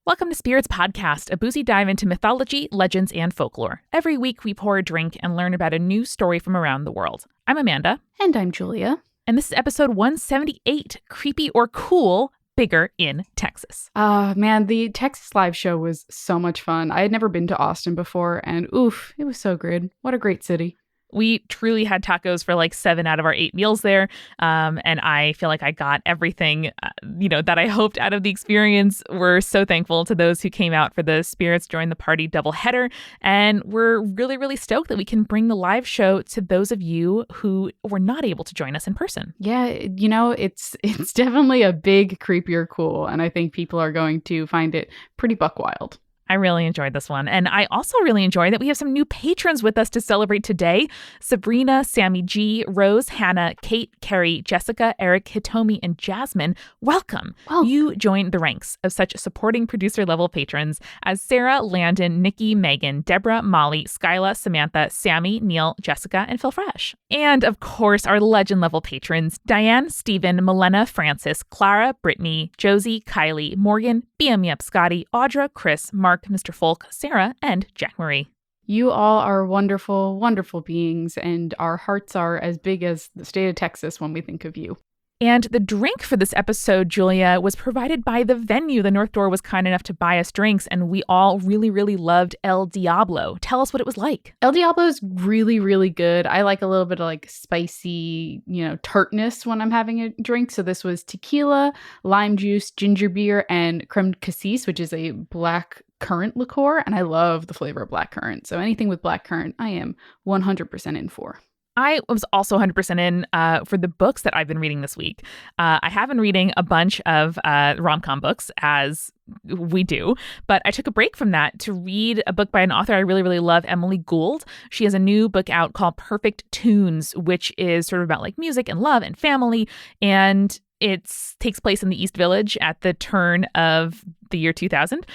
Welcome to Spirits Podcast, a boozy dive into mythology, legends, and folklore. Every week, we pour a drink and learn about a new story from around the world. I'm Amanda. And I'm Julia. And this is episode 178, Creepy or Cool, Bigger in Texas. Man, the Texas live show was so much fun. I had never been to Austin before, and oof, it was so good. What a great city. We truly had tacos for like 7 out of our 8 meals there. And I feel like I got everything, that I hoped out of the experience. We're so thankful to those who came out for the Spirits Join the Party doubleheader. And we're really, really stoked that we can bring the live show to those of you who were not able to join us in person. Yeah, it's definitely a big creepy or cool. And I think people are going to find it pretty buck wild. I really enjoyed this one. And I also really enjoy that we have some new patrons with us to celebrate today. Sabrina, Sammy G, Rose, Hannah, Kate, Carrie, Jessica, Eric, Hitomi, and Jasmine. Welcome. You joined the ranks of such supporting producer level patrons as Sarah, Landon, Nikki, Megan, Deborah, Molly, Skyla, Samantha, Sammy, Neil, Jessica, and Phil Fresh. And of course, our legend level patrons, Diane, Stephen, Milena, Francis, Clara, Brittany, Josie, Kylie, Morgan, BM Scotty, Audra, Chris, Mark, Mr. Folk, Sarah, and Jack Marie. You all are wonderful, wonderful beings, and our hearts are as big as the state of Texas when we think of you. And the drink for this episode, Julia, was provided by the venue. The North Door was kind enough to buy us drinks, and we all really, really loved El Diablo. Tell us what it was like. El Diablo is really, really good. I like a little bit of like spicy, tartness when I'm having a drink. So this was tequila, lime juice, ginger beer, and creme cassis, which is a black currant liqueur. And I love the flavor of black currant. So anything with black currant, I am 100% in for. I was also 100% in for the books that I've been reading this week. I have been reading a bunch of rom-com books, as we do, but I took a break from that to read a book by an author I really, really love, Emily Gould. She has a new book out called Perfect Tunes, which is sort of about like music and love and family, and it takes place in the East Village at the turn of the year 2000,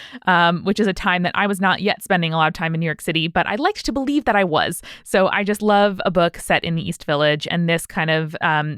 which is a time that I was not yet spending a lot of time in New York City, but I liked to believe that I was. So I just love a book set in the East Village, and this kind of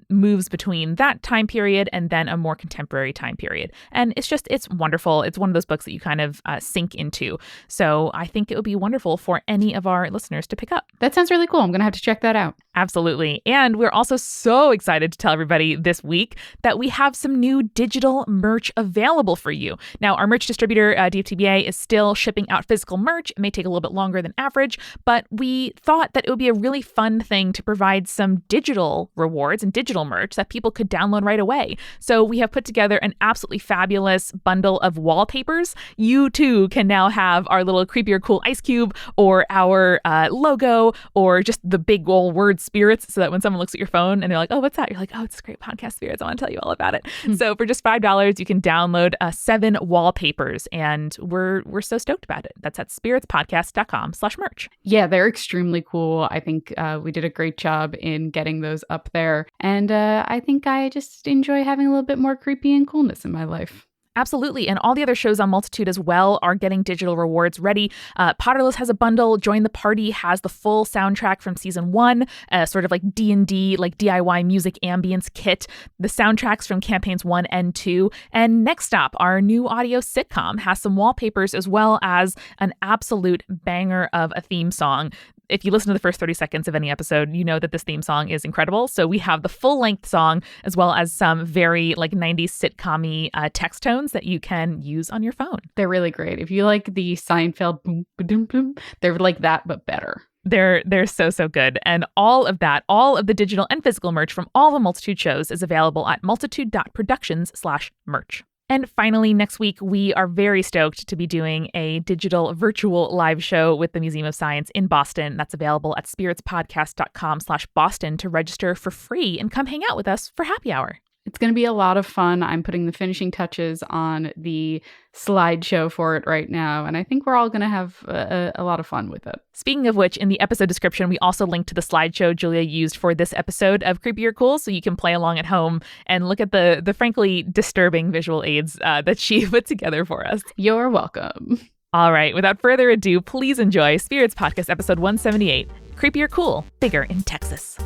moves between that time period and then a more contemporary time period. And it's wonderful. It's one of those books that you kind of sink into. So I think it would be wonderful for any of our listeners to pick up. That sounds really cool. I'm going to have to check that out. Absolutely. And we're also so excited to tell everybody this week that we have some new digital merch available for you. Now, our merch distributor, DFTBA, is still shipping out physical merch. It may take a little bit longer than average, but we thought that it would be a really fun thing to provide some digital rewards and digital merch that people could download right away. So we have put together an absolutely fabulous bundle of wallpapers. You too can now have our little creepy or cool ice cube, or our logo, or just the big old word Spirits, so that when someone looks at your phone and they're like, oh, what's that? You're like, oh, it's a great podcast, Spirits. I want to tell you all about it. So for just $5, you can download 7 wallpapers, and we're so stoked about it. That's at spiritspodcast.com/merch. Yeah, they're extremely cool. I think we did a great job in getting those up there. And I think I just enjoy having a little bit more creepy and coolness in my life. Absolutely. And all the other shows on Multitude as well are getting digital rewards ready. Potterless has a bundle. Join the Party has the full soundtrack from season 1, sort of like D&D, like DIY music ambience kit. The soundtracks from campaigns 1 and 2. And Next Stop, our new audio sitcom, has some wallpapers as well as an absolute banger of a theme song. If you listen to the first 30 seconds of any episode, you know that this theme song is incredible. So we have the full-length song as well as some very like 90s sitcom-y text tones that you can use on your phone. They're really great. If you like the Seinfeld boom, ba-doom, boom, they're like that, but better. They're so good. And all of the digital and physical merch from all the Multitude shows is available at multitude.productions/merch. And finally, next week, we are very stoked to be doing a digital virtual live show with the Museum of Science in Boston. That's available at spiritspodcast.com/Boston to register for free and come hang out with us for happy hour. It's going to be a lot of fun. I'm putting the finishing touches on the slideshow for it right now, and I think we're all going to have a lot of fun with it. Speaking of which, in the episode description, we also linked to the slideshow Julia used for this episode of Creepy or Cool, so you can play along at home and look at the frankly disturbing visual aids that she put together for us. You're welcome. All right, without further ado, please enjoy Spirits Podcast episode 178, Creepy or Cool, Bigger in Texas.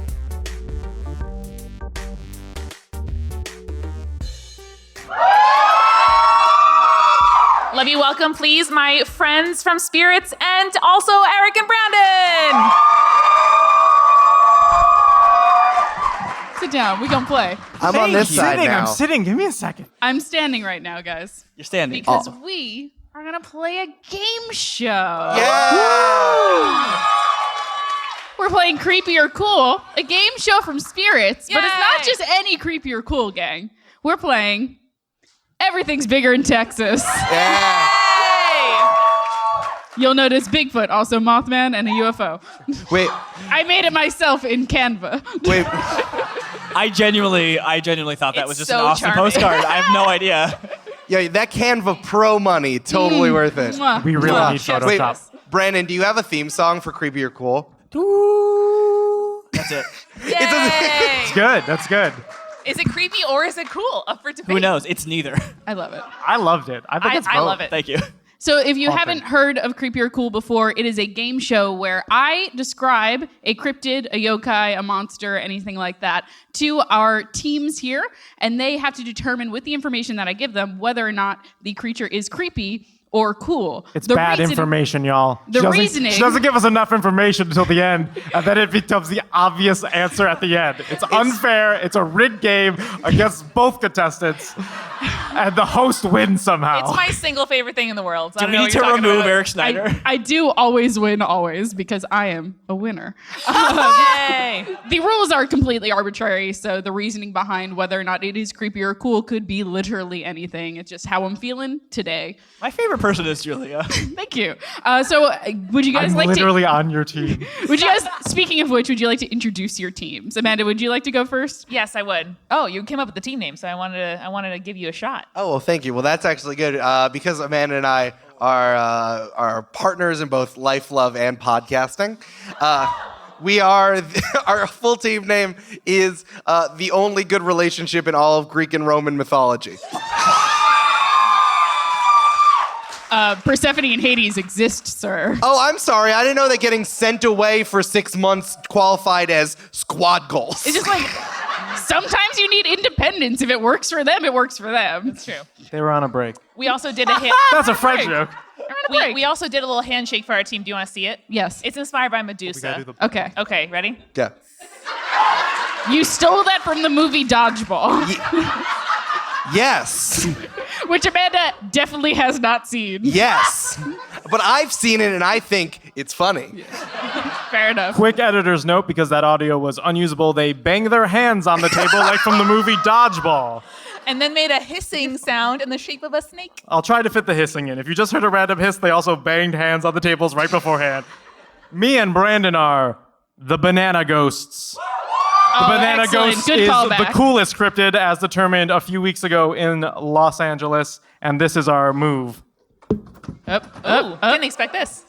Let me welcome, please, my friends from Spirits and also Eric and Brandon. Sit down. We gonna play. I'm on this side now. I'm sitting. Give me a second. I'm standing right now, guys. You're standing. Because we are gonna play a game show. Yeah! We're playing Creepy or Cool, a game show from Spirits, but it's not just any Creepy or Cool, gang. We're playing Everything's Bigger in Texas. Yeah. You'll notice Bigfoot, also Mothman, and a UFO. Wait. I made it myself in Canva. Wait. I genuinely thought that was just so an awesome charming. postcard. I have no idea. Yeah, that Canva Pro money, totally worth it. Mwah. We really Mwah. need Chef's Wait, Photoshop. Brandon, do you have a theme song for Creepy or Cool? That's it. Yay! It's good. That's good. Is it creepy or is it cool? Up for debate. Who knows? It's neither. I love it. I loved it. I think it's both. I love it. Thank you. So if you Pumping. haven't heard of Creepy or Cool before, it is a game show where I describe a cryptid, a yokai, a monster, anything like that, to our teams here, and they have to determine with the information that I give them whether or not the creature is creepy or cool. It's bad information, y'all. The She doesn't give us enough information until the end, and then it becomes the obvious answer at the end. It's unfair. It's a rigged game against both contestants, and the host wins somehow. It's my single favorite thing in the world. I Do don't we know need what to you're talking remove about. Eric Schneider? I do always win, always, because I am a winner. Yay! The rules are completely arbitrary, so the reasoning behind whether or not it is creepy or cool could be literally anything. It's just how I'm feeling today. My favorite person is Julia. Thank you. Would you guys I'm like literally on your team. Would you guys, speaking of which, would you like to introduce your teams? Amanda, would you like to go first? Yes, I would. Oh, you came up with the team name, so I wanted to give you a shot. Oh, well, thank you. Well, that's actually good because Amanda and I are partners in both life, love, and podcasting. We are, our full team name is the only good relationship in all of Greek and Roman mythology. Persephone and Hades exist, sir. Oh, I'm sorry. I didn't know that getting sent away for 6 months qualified as squad goals. It's just like, sometimes you need independence. If it works for them, it works for them. It's true. They were on a break. We also did a hit. That's a French joke. We also did a little handshake for our team. Do you want to see it? Yes. It's inspired by Medusa. Okay. Okay, ready? Yeah. You stole that from the movie Dodgeball, Yes. which Amanda definitely has not seen. Yes. But I've seen it and I think it's funny. Fair enough. Quick editor's note, because that audio was unusable. They banged their hands on the table like from the movie Dodgeball. And then made a hissing sound in the shape of a snake. I'll try to fit the hissing in. If you just heard a random hiss, they also banged hands on the tables right beforehand. Me and Brandon are the Banana Ghosts. The Banana excellent. Ghost Good is callback. the coolest cryptid as determined a few weeks ago in Los Angeles, and this is our move. Ooh, didn't expect this.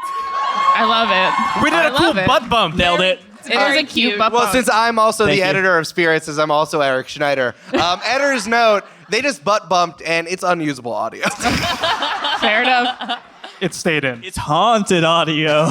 I love it. We did I a cool love it. butt bump. Nailed it. It is a cute butt Well, bump. since I'm also Thank the you. editor of Spirits, as I'm also Eric Schneider, editor's note, they just butt bumped and it's unusable audio. Fair enough. It stayed in. It's haunted audio.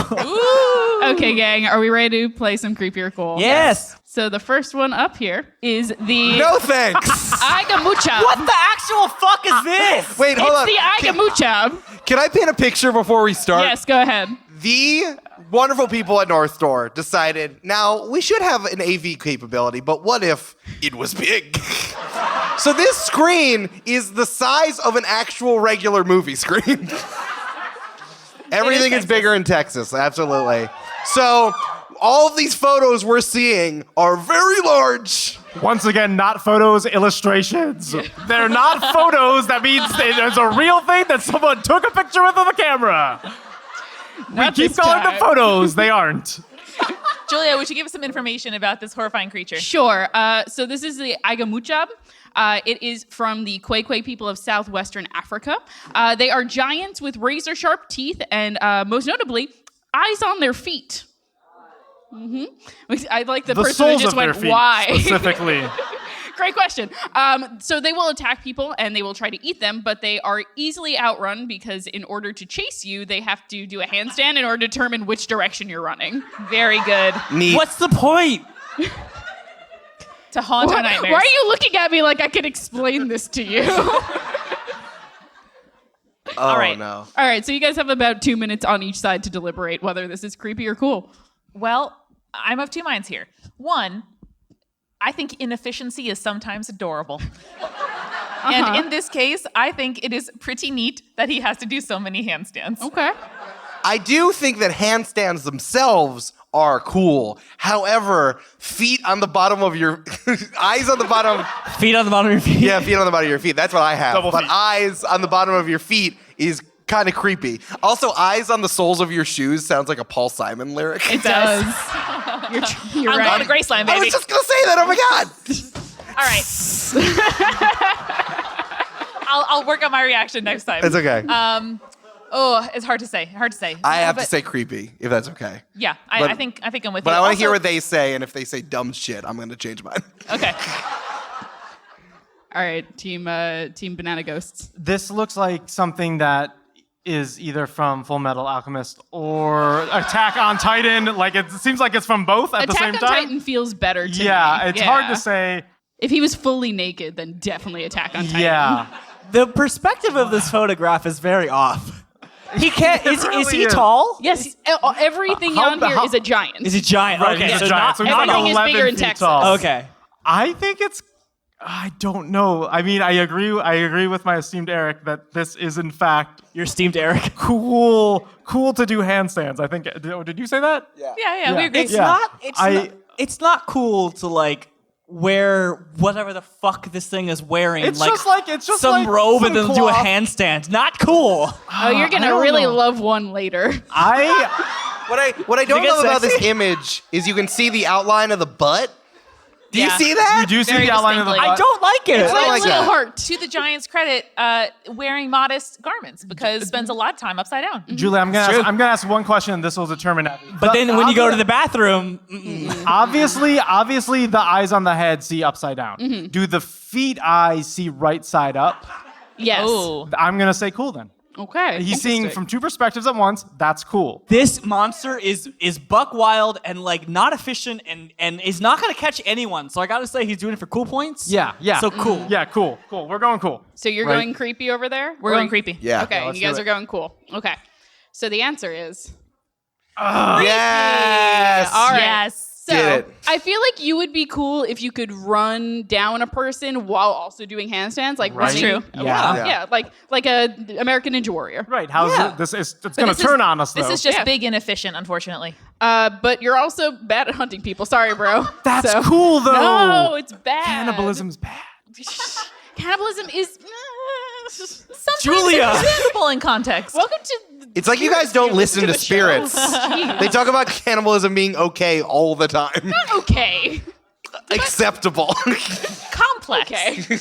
Okay, gang, are we ready to play some Creepy or Cool? Yes. So the first one up here is the No thanks. Agamuchob. What the actual fuck is this? Wait, hold on. It's the Agamuchob. Can I paint a picture before we start? Yes, go ahead. The wonderful people at North Door decided, now we should have an AV capability, but what if it was big? So this screen is the size of an actual regular movie screen. Everything is bigger in Texas, absolutely. So all of these photos we're seeing are very large. Once again, not photos, illustrations. They're not photos. That means there's a real thing that someone took a picture with on the camera. Not Keep this calling them time. photos. They aren't. Julia, would you give us some information about this horrifying creature? Sure. So this is the Agamuchob. It is from the Kwekwe people of southwestern Africa. They are giants with razor-sharp teeth and, most notably, eyes on their feet. I like the person who soles just of their went, feet, why? specifically. Great question. So they will attack people and they will try to eat them, but they are easily outrun because in order to chase you, they have to do a handstand in order to determine which direction you're running. Very good. Neat. What's the point? To haunt our nightmares. Why are you looking at me like I can explain this to you? Oh, All right. no. All right, so you guys have about 2 minutes on each side to deliberate whether this is creepy or cool. Well, I'm of two minds here. One, I think inefficiency is sometimes adorable. And in this case, I think it is pretty neat that he has to do so many handstands. Okay. I do think that handstands themselves are cool. However, feet on the bottom of your eyes on the bottom. Feet on the bottom of your feet. Yeah, feet on the bottom of your feet. That's what I have. Double But feet. eyes on the bottom of your feet is kind of creepy. Also, eyes on the soles of your shoes sounds like a Paul Simon lyric. It does. You're I'm right. going to Graceland, I baby. was just gonna say that. Oh my god. All right. I'll work on my reaction next time. It's okay. It's hard to say. I have to But- say creepy, if that's okay. Yeah, But- I think I'm with you. But I want to hear Also- what they say, and if they say dumb shit, I'm gonna change mine. Okay. All right, team Banana Ghosts. This looks like something that is either from Full Metal Alchemist or Attack on Titan. Like it seems like it's from both at the Attack same on time. Titan feels better to me. Yeah, it's hard to say. If he was fully naked, then definitely Attack on Titan. Yeah. The perspective of this photograph is very off. He can't. Is really he is. tall? Yes, everything How- on here how- is a giant. Is he giant? Right, Okay, he's so a giant. not So he's like everything is 11 bigger in feet Texas. tall. okay. I think it's. I don't know. I mean, I agree with my esteemed Eric that this is in fact You're steamed, Eric. cool to do handstands. I think. Did you say that? Yeah, we agree. It's Yeah. not. It's not cool to like wear whatever the fuck this thing is wearing. It's just some like robe some and then do a cloth. handstand. Not cool. Oh, you're I gonna don't really know. love one later. What I don't get love about this sexy? image is you can see the outline of the butt. Do you Yeah. see that? You do see Very the outline of the distinctly. I don't like it. I don't like a little that. heart. To the Giants' credit, wearing modest garments because spends a lot of time upside down. Julie, I'm true. gonna ask one question, and this will determine. But then when you go to the bathroom, obviously, the eyes on the head see upside down. Do the feet eyes see right side up? Yes. Oh, I'm gonna say cool then. Okay. He's seeing Interesting. from two perspectives at once. That's cool. this monster is buck wild and like not efficient and is not gonna catch anyone. So I gotta say he's doing it for cool points. Yeah. So cool. Yeah, cool. We're going cool. So you're Right. going creepy over there? we're going creepy. Yeah. Okay, let's you guys do are it. going cool. Okay. So the answer is Yes. all right. Yes. So Did it. I feel like you would be cool if you could run down a person while also doing handstands, like Right. running. True. Yeah. Yeah, like a American Ninja Warrior. Right. How's Yeah. it? It's But gonna this turn is- on us though. This is just Yeah. big inefficient, unfortunately. But you're also bad at hunting people. Sorry, bro. That's So- cool though. No, it's bad. Cannibalism's bad. Cannibalism is. Sometimes Julia. it's acceptable in context. Welcome to. It's like you guys don't listen to spirits. They talk about cannibalism being okay all the time. Okay. Acceptable. Complex. Okay.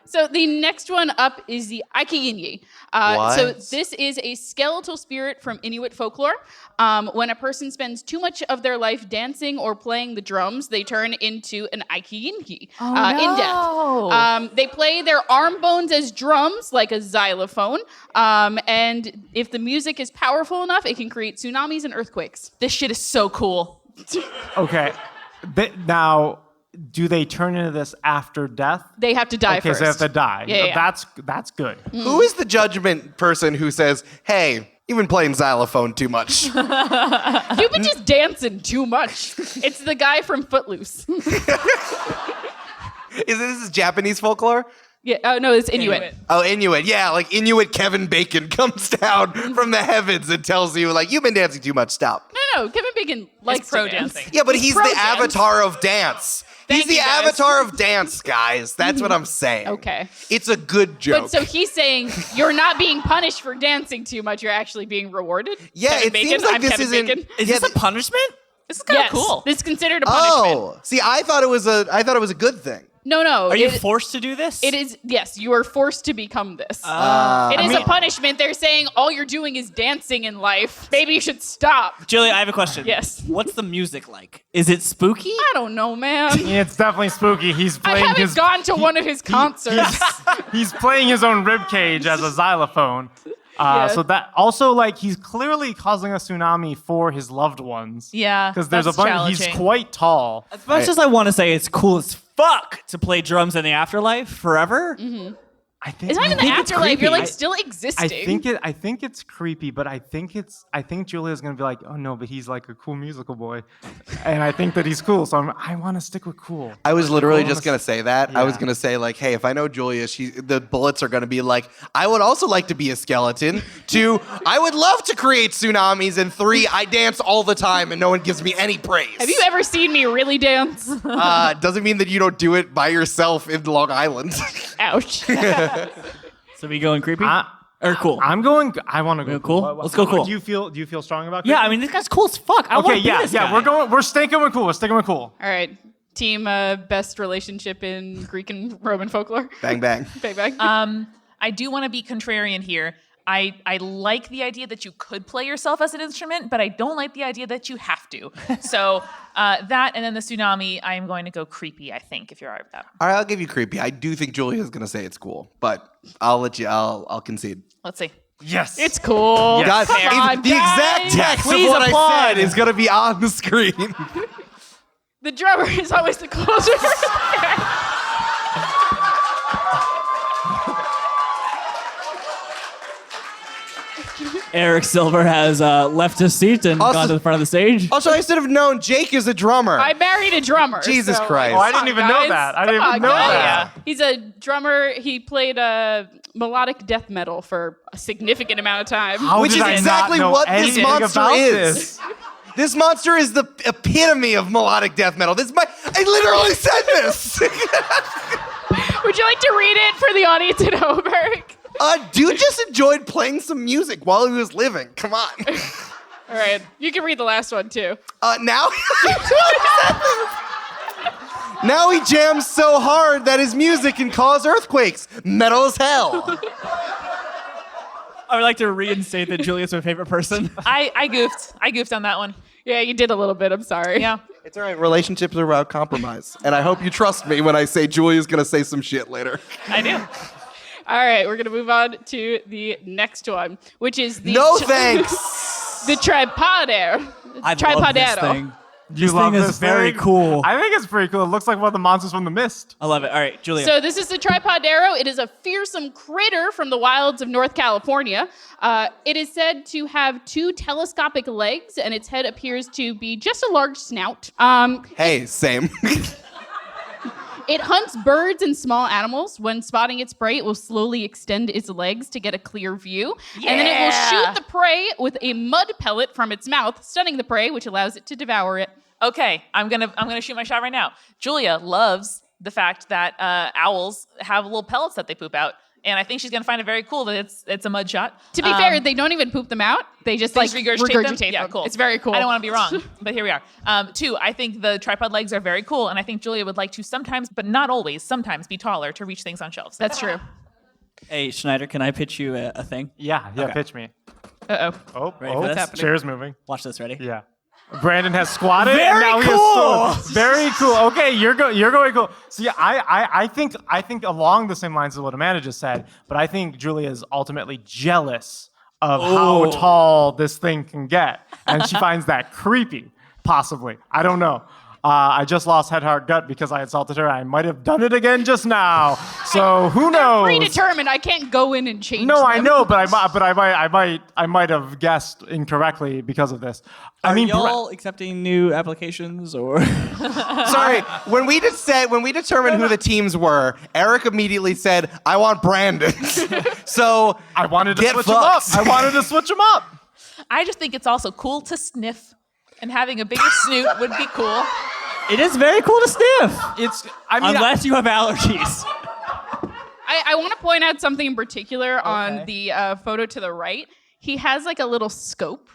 So the next one up is the Aiki. What? So this is a skeletal spirit from Inuit folklore. When a person spends too much of their life dancing or playing the drums, they turn into an Aiki in death. They play their arm bones as drums, like a xylophone. And if the music is powerful enough, it can create tsunamis and earthquakes. This shit is so cool. Okay. Now, do they turn into this after death? They have to die Okay, first. so they have to die. Yeah. That's good. Who is the judgment person who says, hey, you've been playing xylophone too much? You've been just dancing too much. It's the guy from Footloose. This is Japanese folklore? Yeah. Oh no, it's Inuit. Oh, Inuit. Yeah, like Inuit Kevin Bacon comes down from the heavens and tells you, like, you've been dancing too much, stop. No, Kevin Bacon likes pro to dance. dancing. Yeah, but he's pro the dance. avatar of dance. Thank He's the you, guys. avatar of dance, guys. That's what I'm saying. Okay. It's a good joke. But so he's saying you're not being punished for dancing too much. You're actually being rewarded. yeah, Kevin it Bacon, seems like I'm this Kevin isn't. Bacon. Is yeah, this a punishment? This is kind of Yes, cool. this is considered a punishment. Oh, see, I thought it was a good thing. No. Are you forced to do this? It is. Yes, you are forced to become this. Uh, It is a punishment. They're saying all you're doing is dancing in life. Maybe you should stop. Julia, I have a question. Yes. What's the music like? Is it spooky? I don't know, man. Yeah, it's definitely spooky. He's I playing haven't his. gone to one of his concerts. He's playing his own rib cage as a xylophone. Yeah. So that also like he's clearly causing a tsunami for his loved ones. Yeah, because there's a that's bunch. He's challenging. quite tall. As much as I want to say it's cool as fuck to play drums in the afterlife forever, I think It's not even the think it's afterlife. You're creepy. like still existing. I think it's creepy, but I think Julia's gonna be like, oh no, but he's like a cool musical boy, and I think that he's cool. So I want to stick with cool. I was literally just gonna say that. I was Yeah. gonna say like, hey, if I know Julia, the bullets are gonna be like, I would also like to be a skeleton. 2, I would love to create tsunamis. And 3, I dance all the time and no one gives me any praise. Have you ever seen me really dance? Doesn't mean that you don't do it by yourself in Long Island. Ouch. So we going creepy I- or cool? I'm going. I want to go Cool? Let's go cool. Do you feel strong about? Yeah, creepy? I mean this guy's cool as fuck. I Okay, want to be this yeah. guy. We're sticking with cool. We're sticking with cool. All right. Team best relationship in Greek and Roman folklore. Bang, bang. Bang, bang. I do want to be contrarian here. I like the idea that you could play yourself as an instrument, but I don't like the idea that you have to. So that and then the tsunami, I am going to go creepy, I think, if you're all right with that. All right, I'll give you creepy. I do think Julia's gonna say it's cool, but I'll concede. Let's see. Yes. It's cool. Yes. God, Come on, the exact guys. text of Please what applaud. I said is gonna be on the screen. The drummer is always the closer. Eric Silver has left his seat and Also- gone to the front of the stage. Also, I should have known Jake is a drummer. I married a drummer. Jesus so, Christ. Oh, I come didn't on, even know guys. that. I Come didn't even on, know guys. that. He's a drummer. He played melodic death metal for a significant amount of time. How Which did is I not exactly know what this anything monster about is. this? This monster is the epitome of melodic death metal. I literally said this. Would you like to read it for the audience at home, Eric? Dude just enjoyed playing some music while he was living. Come on. All right. You can read the last one, too. Now Now he jams so hard that his music can cause earthquakes. Metal as hell. I would like to reinstate that Julia's my favorite person. I goofed. I goofed on that one. Yeah, you did a little bit. I'm sorry. Yeah. It's all right. Relationships are about compromise. And I hope you trust me when I say Julia's going to say some shit later. I do. All right. We're going to move on to the next one, which is the... No thanks. The Tripodero. I love this thing. This thing is very cool. I think it's pretty cool. It looks like one of the monsters from The Mist. I love it. All right, Julia. So this is the Tripodero. It is a fearsome critter from the wilds of North California. It is said to have 2 telescopic legs, and its head appears to be just a large snout. Hey, same. It hunts birds and small animals. When spotting its prey, it will slowly extend its legs to get a clear view. And then it will shoot the prey with a mud pellet from its mouth, stunning the prey, which allows it to devour it. Okay, I'm gonna shoot my shot right now. Julia loves the fact that owls have little pellets that they poop out, and I think she's gonna find it very cool that it's a mud shot. To be fair, they don't even poop them out. They just They like just regurgitate them? Yeah, them. cool. It's very cool. I don't want to be wrong, but here we are. 2, I think the tripod legs are very cool, and I think Julia would like to sometimes, but not always, sometimes be taller to reach things on shelves. That's true. Hey, Schneider, can I pitch you a thing? Yeah, Okay. pitch me. Uh-oh. Oh, Ready for this? happening? chair's moving. Watch this. Ready? Yeah. Brandon has squatted. Very and now he cool! has stood. Very cool. Okay, you're going cool. See, I think along the same lines of what Amanda just said, but I think Julia is ultimately jealous of how tall this thing can get, and she finds that creepy. Possibly, I don't know. I just lost head, heart, gut because I insulted her. I might have done it again just now. So who knows? Predetermined. I can't go in and change No, them. I know, but I might have guessed incorrectly because of this. Are y'all accepting new applications or? Sorry, when we determined who the teams were, Eric immediately said, I want Brandon. So I wanted to get switch them up. fucked. I wanted to switch them up. I just think it's also cool to sniff, and having a bigger snoot would be cool. It is very cool to sniff. Unless you have allergies. I want to point out something in particular on Okay. the photo to the right. He has like a little scope.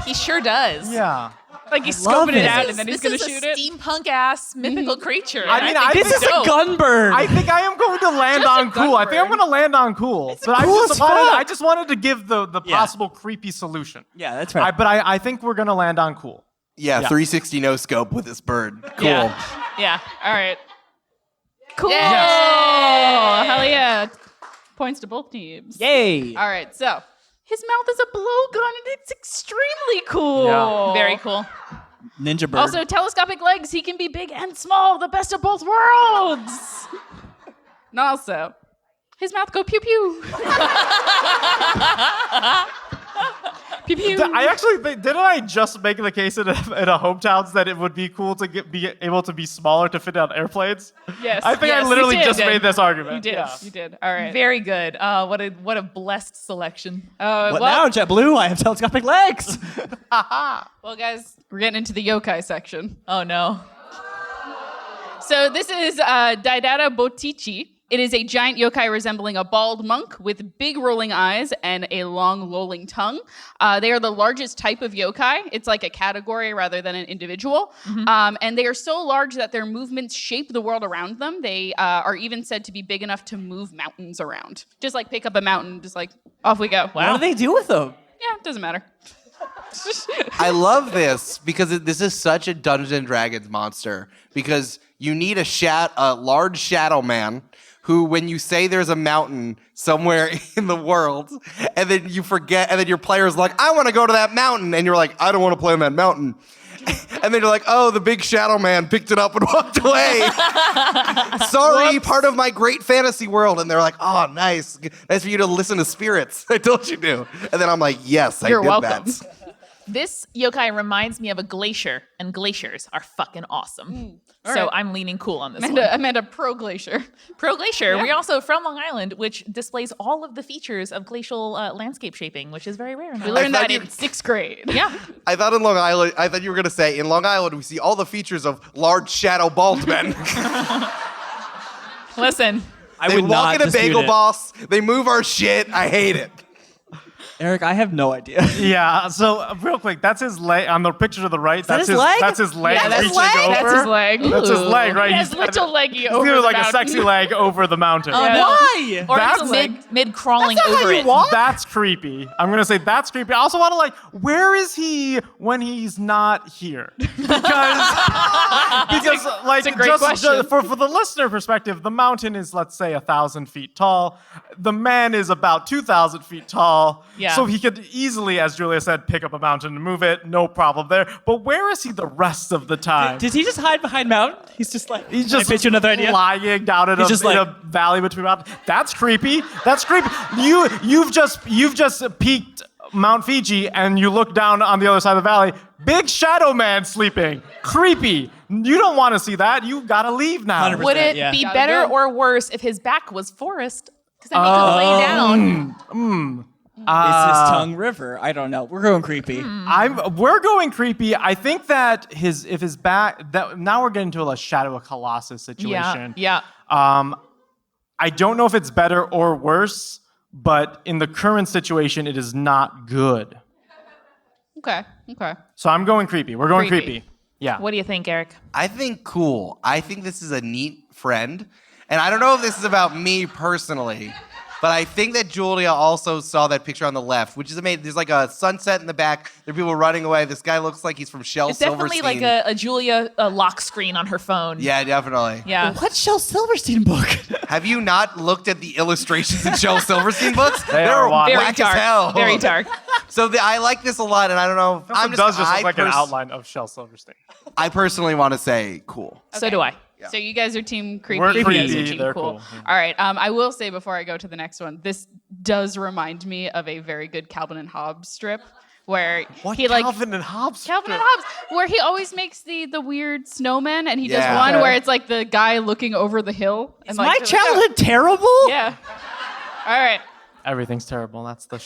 He sure does. Yeah. Like he's love scoping it it. out and then he's going to shoot This it. is a steampunk ass mythical creature. I and mean, think I This it's is a dope. gun bird. I think I am going to land Just a on cool. I think I'm gun going to land on cool. But cool as fuck. I just wanted to give the Yeah. possible creepy solution. Yeah, that's right. But I think we're going to land on cool. Yeah, Yeah. 360 no scope with this bird. Cool. Yeah. All right. Cool. Yes. Hell yeah. Points to both teams. Yay. All right. So his mouth is a blowgun and it's extremely cool. Yeah. Very cool. Ninja bird. Also, telescopic legs. He can be big and small. The best of both worlds. And also, his mouth go pew pew. Pew pew. I actually think, didn't I just make the case in a hometowns that it would be cool to be able to be smaller to fit on airplanes? Yes. I think Yes, I literally you did. just made this argument. You did. Yeah. You did. All right. Very good. What a blessed selection. What now, JetBlue? I have telescopic legs. Well, guys, we're getting into the yokai section. Oh no. So this is Daidara Botichi. It is a giant yokai resembling a bald monk with big rolling eyes and a long lolling tongue. They are the largest type of yokai. It's like a category rather than an individual. And they are so large that their movements shape the world around them. They are even said to be big enough to move mountains around. Just like pick up a mountain, just like off we go. What do they do with them? Yeah, it doesn't matter. I love this because this is such a Dungeons and Dragons monster because you need a large shadow man who, when you say there's a mountain somewhere in the world, and then you forget, and then your player's like, I want to go to that mountain, and you're like, I don't want to play on that mountain. And then you're like, oh, the big shadow man picked it up and walked away. Sorry, part of my great fantasy world. And they're like, oh, nice. Nice for you to listen to spirits. I told you to. And then I'm like, yes, You're I did welcome. that. This yokai reminds me of a glacier, and glaciers are fucking awesome. All So right. I'm leaning cool on this Amanda pro glacier. Pro Glacier. Yeah. We're also from Long Island, which displays all of the features of glacial landscape shaping, which is very rare. We learned thought that you- in 6th grade. Yeah. I thought you were going to say, in Long Island, we see all the features of large shadow bald men. Listen, I They would walk not in a dispute bagel it. boss. They move our shit. I hate it. Eric, I have no idea. Yeah, so real quick, that's his leg on the picture to the right. that That's his leg? That's his leg Yeah, that's reaching leg. over. That's his leg. That's his leg, right? He has little leggy over He's the like a mountain. sexy leg over the mountain. Yeah. Why? or That's it's mid crawling over it. That's creepy. I'm gonna say that's creepy. I also want to where is he when he's not here? Because like a great just question. for the listener perspective, the mountain is, let's say, 1,000 feet tall. The man is about 2,000 feet tall. Yeah. So he could easily, as Julia said, pick up a mountain and move it. No problem there. But where is he the rest of the time? Did he just hide behind mountain? He's just like, He's can I just pitch you another idea? lying down in, He's just in like- a valley between mountains. That's creepy. That's creepy. You've just peaked Mount Fiji and you look down on the other side of the valley. Big shadow man sleeping. Creepy. You don't want to see that. You gotta leave now. 100%. Would it Yeah. be Gotta better go. or worse if his back was forest? Because then he could lay down. Is his tongue river? I don't know. We're going creepy. We're going creepy. I think that if his back now we're getting to a Shadow of Colossus situation. Yeah. I don't know if it's better or worse, but in the current situation, it is not good. Okay. So I'm going creepy. We're going Creepy. creepy. Yeah. What do you think, Eric? I think cool. I think this is a neat friend. And I don't know if this is about me personally, but I think that Julia also saw that picture on the left, which is amazing. There's like a sunset in the back. There are people running away. This guy looks like he's from Shel It's definitely Silverstein. like a Julia lock screen on her phone. Yeah, definitely. Yeah. What Shel Silverstein book? Have you not looked at the illustrations in Shel Silverstein books? They're are wild. Very black dark. as hell. Very dark. So I like this a lot, and I don't know. It does just look like an outline of Shel Silverstein. I personally want to say cool. So do I. So you guys are team creepy. We're you guys are creepy, team they're cool. cool. All right. I will say before I go to the next one, this does remind me of a very good Calvin and Hobbes strip where he like Calvin and Hobbes? Calvin and Hobbes, where he always makes the weird snowman, and he does Yeah. one Okay. where it's like the guy looking over the hill. Is And my like, childhood terrible? Yeah. All right. Everything's terrible. That's the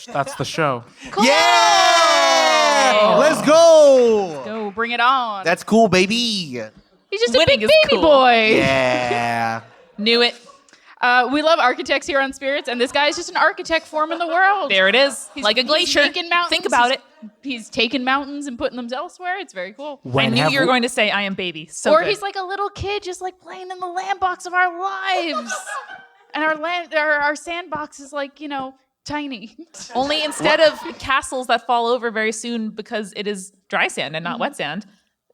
show. Yeah! Let's go! Go, bring it on. That's cool, baby. He's just a Winning big is baby cool. boy. Yeah. Knew it. We love architects here on Spirits, and this guy is just an architect forming the world. There it is. Like a He's glacier. making mountains. Think about it. He's taking mountains and putting them elsewhere. It's very cool. I knew you were going to say I am baby. So Or good. he's like a little kid just like playing in the landbox of our lives. And our sandbox is like, tiny. Only instead of castles that fall over very soon because it is dry sand and not wet sand,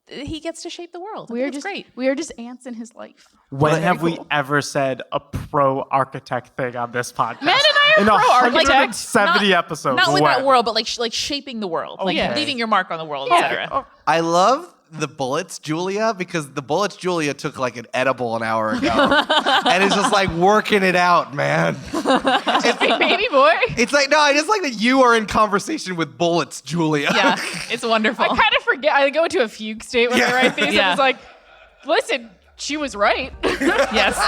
he gets to shape the world. I think it's great. We are just ants in his life. When have we ever said a pro-architect thing on this podcast? Man and I are in pro-architect. 170 episodes. Not with When? that world, but like shaping the world, like Yeah. leaving your mark on the world, Yeah. etc. I love the bullets Julia, because the bullets Julia took like an edible an hour ago. And it's just like working it out, man. Big baby boy. It's like, no, I just like that you are in conversation with bullets, Julia. Yeah, it's wonderful. I kind of forget. I go into a fugue state when I write these. Yeah. I was like, listen, she was right. Yes.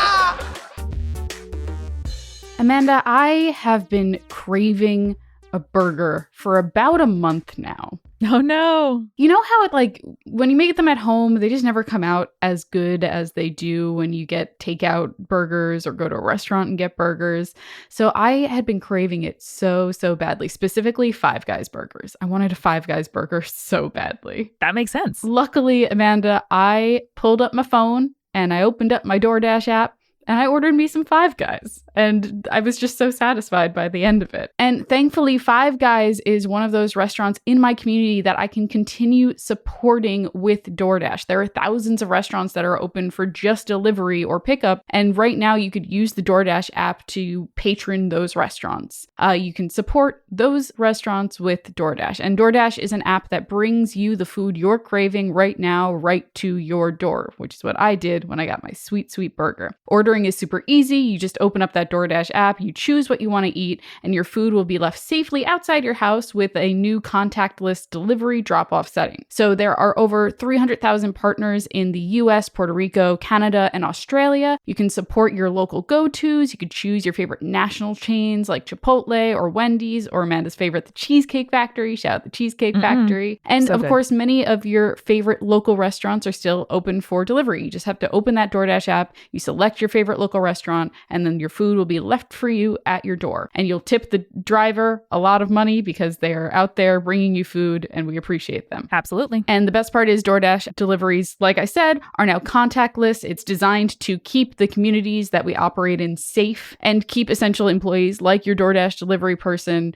Amanda, I have been craving a burger for about a month now. Oh, no. You know how it like when you make them at home, they just never come out as good as they do when you get takeout burgers or go to a restaurant and get burgers. So I had been craving it so badly, specifically Five Guys burgers. I wanted a Five Guys burger so badly. That makes sense. Luckily, Amanda, I pulled up my phone and I opened up my DoorDash app and I ordered me some Five Guys. And I was just so satisfied by the end of it. And thankfully, Five Guys is one of those restaurants in my community that I can continue supporting with DoorDash. There are thousands of restaurants that are open for just delivery or pickup. And right now, you could use the DoorDash app to patron those restaurants. You can support those restaurants with DoorDash. And DoorDash is an app that brings you the food you're craving right now, right to your door, which is what I did when I got my sweet burger. Ordering is super easy. You just open up that DoorDash app, you choose what you want to eat, and your food will be left safely outside your house with a new contactless delivery drop-off setting. So there are over 300,000 partners in the US, Puerto Rico, Canada, and Australia. You can support your local go-tos. You could choose your favorite national chains like Chipotle or Wendy's or Amanda's favorite, the Cheesecake Factory. Shout out the Cheesecake Factory. And So of good. course, many of your favorite local restaurants are still open for delivery. You just have to open that DoorDash app, you select your favorite local restaurant, and then your food will be left for you at your door. And you'll tip the driver a lot of money because they are out there bringing you food and we appreciate them. Absolutely. And the best part is DoorDash deliveries, like I said, are now contactless. It's designed to keep the communities that we operate in safe and keep essential employees like your DoorDash delivery person,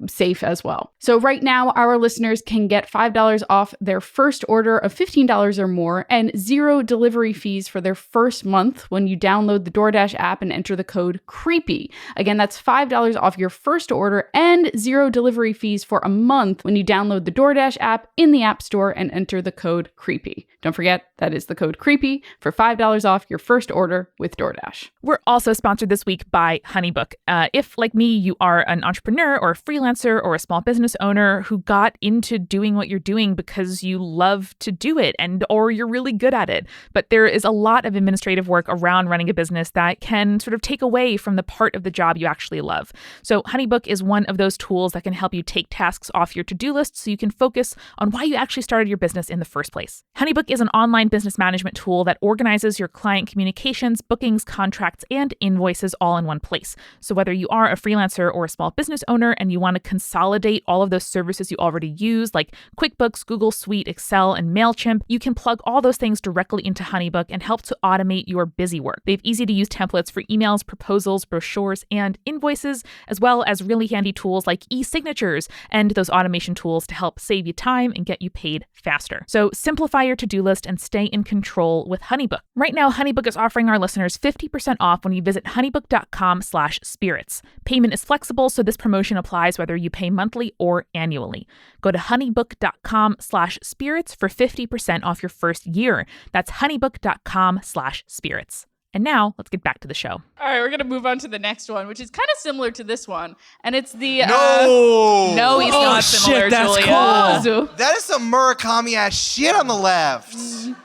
safe as well. So right now, our listeners can get $5 off their first order of $15 or more and 0 delivery fees for their first month when you download the DoorDash app and enter the code CREEPY. Again, that's $5 off your first order and 0 delivery fees for a month when you download the DoorDash app in the App Store and enter the code CREEPY. Don't forget, that is the code CREEPY for $5 off your first order with DoorDash. We're also sponsored this week by HoneyBook. If, like me, you are an entrepreneur or a freelancer or a small business owner who got into doing what you're doing because you love to do it or you're really good at it, but there is a lot of administrative work around running a business that can sort of take away from the part of the job you actually love. So HoneyBook is one of those tools that can help you take tasks off your to-do list so you can focus on why you actually started your business in the first place. HoneyBook is an online business management tool that organizes your client communications, bookings, contracts, and invoices all in one place. So whether you are a freelancer or a small business owner and you want to consolidate all of those services you already use, like QuickBooks, Google Suite, Excel, and MailChimp, you can plug all those things directly into HoneyBook and help to automate your busy work. They have easy-to-use templates for emails, proposals, brochures, and invoices, as well as really handy tools like e-signatures and those automation tools to help save you time and get you paid faster. So simplify your to-do list and stay in control with HoneyBook. Right now, HoneyBook is offering our listeners 50% off when you visit honeybook.com/spirits. Payment is flexible, so this promotion applies whether you pay monthly or annually. Go to honeybook.com/spirits for 50% off your first year. That's honeybook.com/spirits. And now let's get back to the show. All right, we're going to move on to the next one, which is kind of similar to this one. And it's the... No, he's not similar, shit, that's Julia. cool. That is some Murakami-ass shit on the left.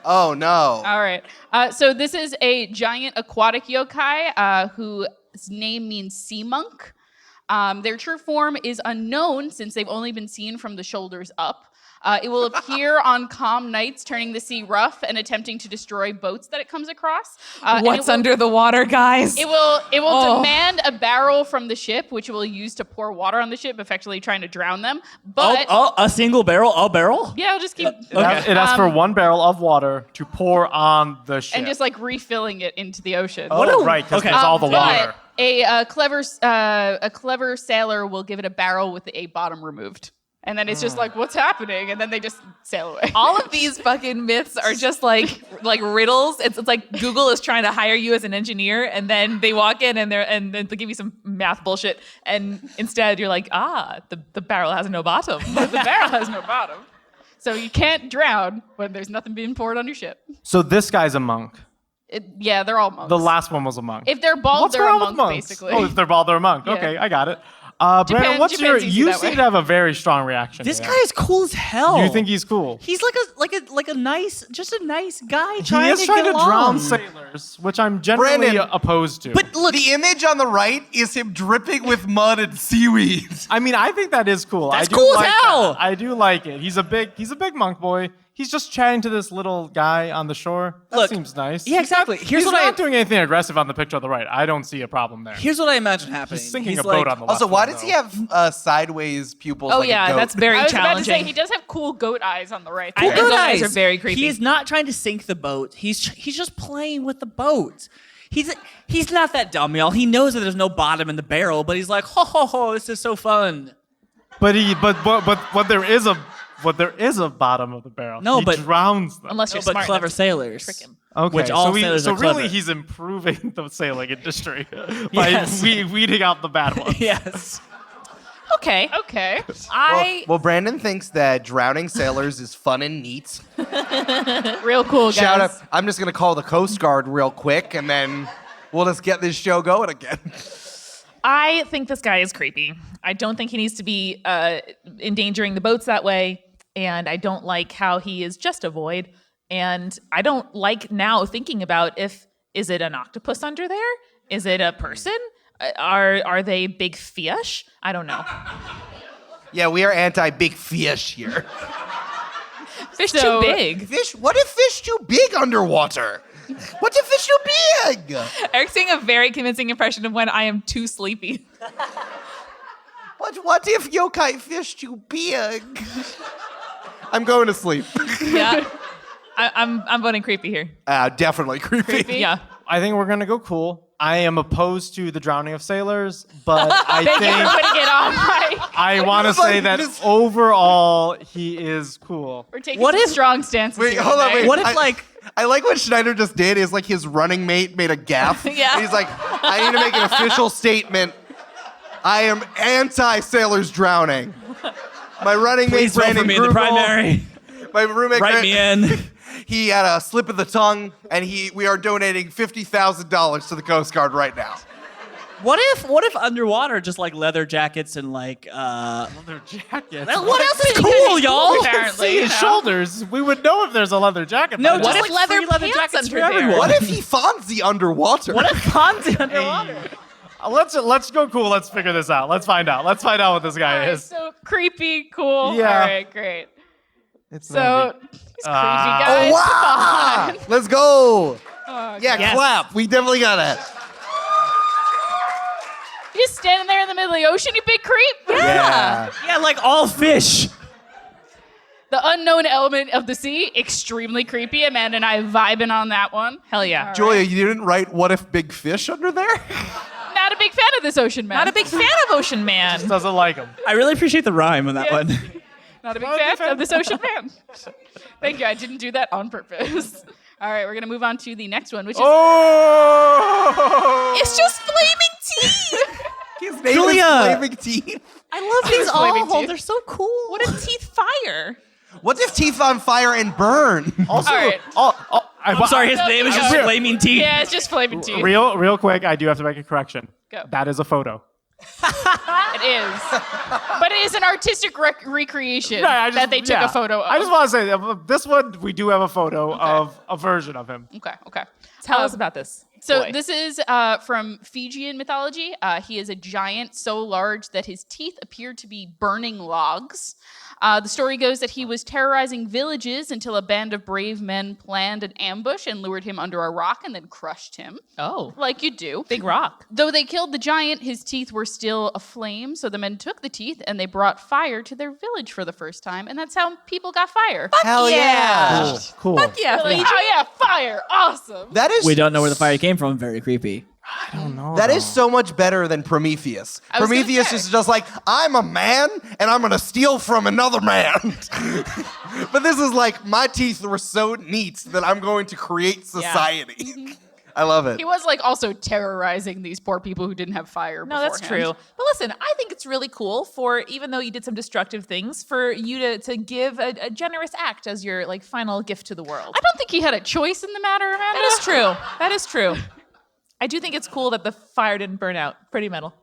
Oh, no. All right. So this is a giant aquatic yokai whose name means sea monk. Their true form is unknown since they've only been seen from the shoulders up. It will appear on calm nights, turning the sea rough and attempting to destroy boats that it comes across. What's under the water, guys? It will demand a barrel from the ship, which it will use to pour water on the ship, effectively trying to drown them. But a single barrel? A barrel? yeah, I'll just keep It asks for 1 barrel of water to pour on the ship. and just like refilling it into the ocean. Right, because there's all the water. But a clever sailor will give it a barrel with a bottom removed. And then it's just like, what's happening? And then they just sail away. All of these fucking myths are just like riddles. It's like Google is trying to hire you as an engineer, and then they walk in and then they give you some math bullshit, and instead you're like, the barrel has no bottom. The barrel has no bottom. So you can't drown when there's nothing being poured on your ship. So this guy's a monk. Yeah, they're all monks. The last one was a monk. If they're bald, What's they're a wrong with monk, monks? basically. Oh, if they're bald, they're a monk. Yeah. Okay, I got it. Brandon, what's Japan's easy you that way. seem to have a very strong reaction. This to guy that. is cool as hell. You think he's cool? He's like a nice guy He trying is to trying get to along. drown sailors, which I'm generally Brandon, opposed to. But look, the image on the right is him dripping with mud and seaweed. I mean, I think that is cool. That's I do cool as like hell. that. I do like it. He's a big monk boy. He's just chatting to this little guy on the shore. That Look, seems nice. yeah, exactly. Here's He's what not doing anything aggressive on the picture on the right. I don't see a problem there. Here's what I imagine happening. He's sinking He's a boat like, on the left. Also, why one, does though. he have sideways pupils? Oh like a yeah, goat? that's very I was about to challenging. say, he does have cool goat eyes on the right. Cool there. goat Good eyes eyes. are very creepy. He is not trying to sink the boat. He's just playing with the boat. He's not that dumb, y'all. He knows that there's no bottom in the barrel, but he's like, ho ho ho, this is so fun. But there is a bottom of the barrel. No, he but- drowns them. Unless you're But smart clever enough to sailors. trick him. Okay, Which all sailors so are clever. really he's improving the sailing industry by Yes. weeding out the bad ones. Yes. Okay. Okay. Well, Brandon thinks that drowning sailors is fun and neat. Real cool, guys. Shout out! I'm just gonna call the Coast Guard real quick, and then we'll just get this show going again. I think this guy is creepy. I don't think he needs to be endangering the boats that way. And I don't like how he is just a void. And I don't like now thinking about is it an octopus under there? Is it a person? Are they big fish? I don't know. Yeah, we are anti-big fish here. Fish So- too big. Fish? What if fish too big underwater? What if fish too big? Eric's doing a very convincing impression of when I am too sleepy. What if yokai fish too big? I'm going to sleep. Yeah. I'm voting creepy here. Definitely creepy. Yeah. I think we're gonna go cool. I am opposed to the drowning of sailors, but I think Everybody get off, right? I want to say that overall he is cool. We're taking What some if- strong stances Wait, here hold on, today. wait. What if I like what Schneider just did is like his running mate made a gaffe. Yeah. And he's like, I need to make an official statement. I am anti-sailors drowning. My running Please mate, vote Brandon for me in the Grugel, primary. my roommate, Write me in. he had a slip of the tongue, and we are donating $50,000 to the Coast Guard right now. What if underwater just like leather jackets and like Leather jackets. what else is cool, y'all? Apparently, See his shoulders. We would know if there's a leather jacket. No, by just now. if like leather free leather pants jackets for under there? everyone. What if he Fonzie underwater? What if Fonzie underwater? Let's go cool. Let's figure this out. Let's find out. Let's find out what this guy All right, is. so creepy, cool. Yeah. All right, great. It's So he's creepy, Ah. guys. wow! Let's go. Oh, Yeah, Yes. clap. We definitely got it. You're just standing there in the middle of the ocean, you big creep. Yeah. Yeah, like all fish. The unknown element of the sea, extremely creepy. Amanda and I vibing on that one. Hell yeah. Julia, you didn't write what if big fish under there? Not a big fan of this ocean man. Not a big fan of Ocean Man. Doesn't like him. I really appreciate the rhyme on that Yeah. one. Not a big fan of this ocean man. Thank you. I didn't do that on purpose. All right, we're gonna move on to the next one, which is Oh! It's just flaming teeth. His name Julia. is Flaming Teeth. I love these flaming all. teeth. They're so cool. What if teeth fire? What if teeth on fire and burn? Also, All right. I'm sorry, his No, name is no, just no. Flaming Teeth. yeah, it's just flaming teeth. real quick, I do have to make a correction. Go. That is a photo. It is, but it is an artistic recreation Right, that they took yeah. a photo of. I just want to say that this one we do have a photo of a version of him. Okay. Tell us about this. So boy. this is from Fijian mythology. He is a giant so large that his teeth appear to be burning logs. The story goes that he was terrorizing villages until a band of brave men planned an ambush and lured him under a rock and then crushed him, Oh, like you do. big rock. Though they killed the giant, his teeth were still aflame, so the men took the teeth and they brought fire to their village for the first time, and that's how people got fire. Hell yeah. Cool. Yeah, Like, oh yeah, fire! Awesome. That is We don't know where the fire came from. Very creepy. I don't know. that is so much better than Prometheus. I was gonna Prometheus say. is just like, I'm a man and I'm gonna steal from another man. But this is like, my teeth were so neat that I'm going to create society. I love it. He was like also terrorizing these poor people who didn't have fire. No, that's true. But listen, I think it's really cool for, even though you did some destructive things, for you to give a generous act as your like final gift to the world. I don't think he had a choice in the matter, Amanda. That is true. That is true. I do think it's cool that the fire didn't burn out. Pretty metal.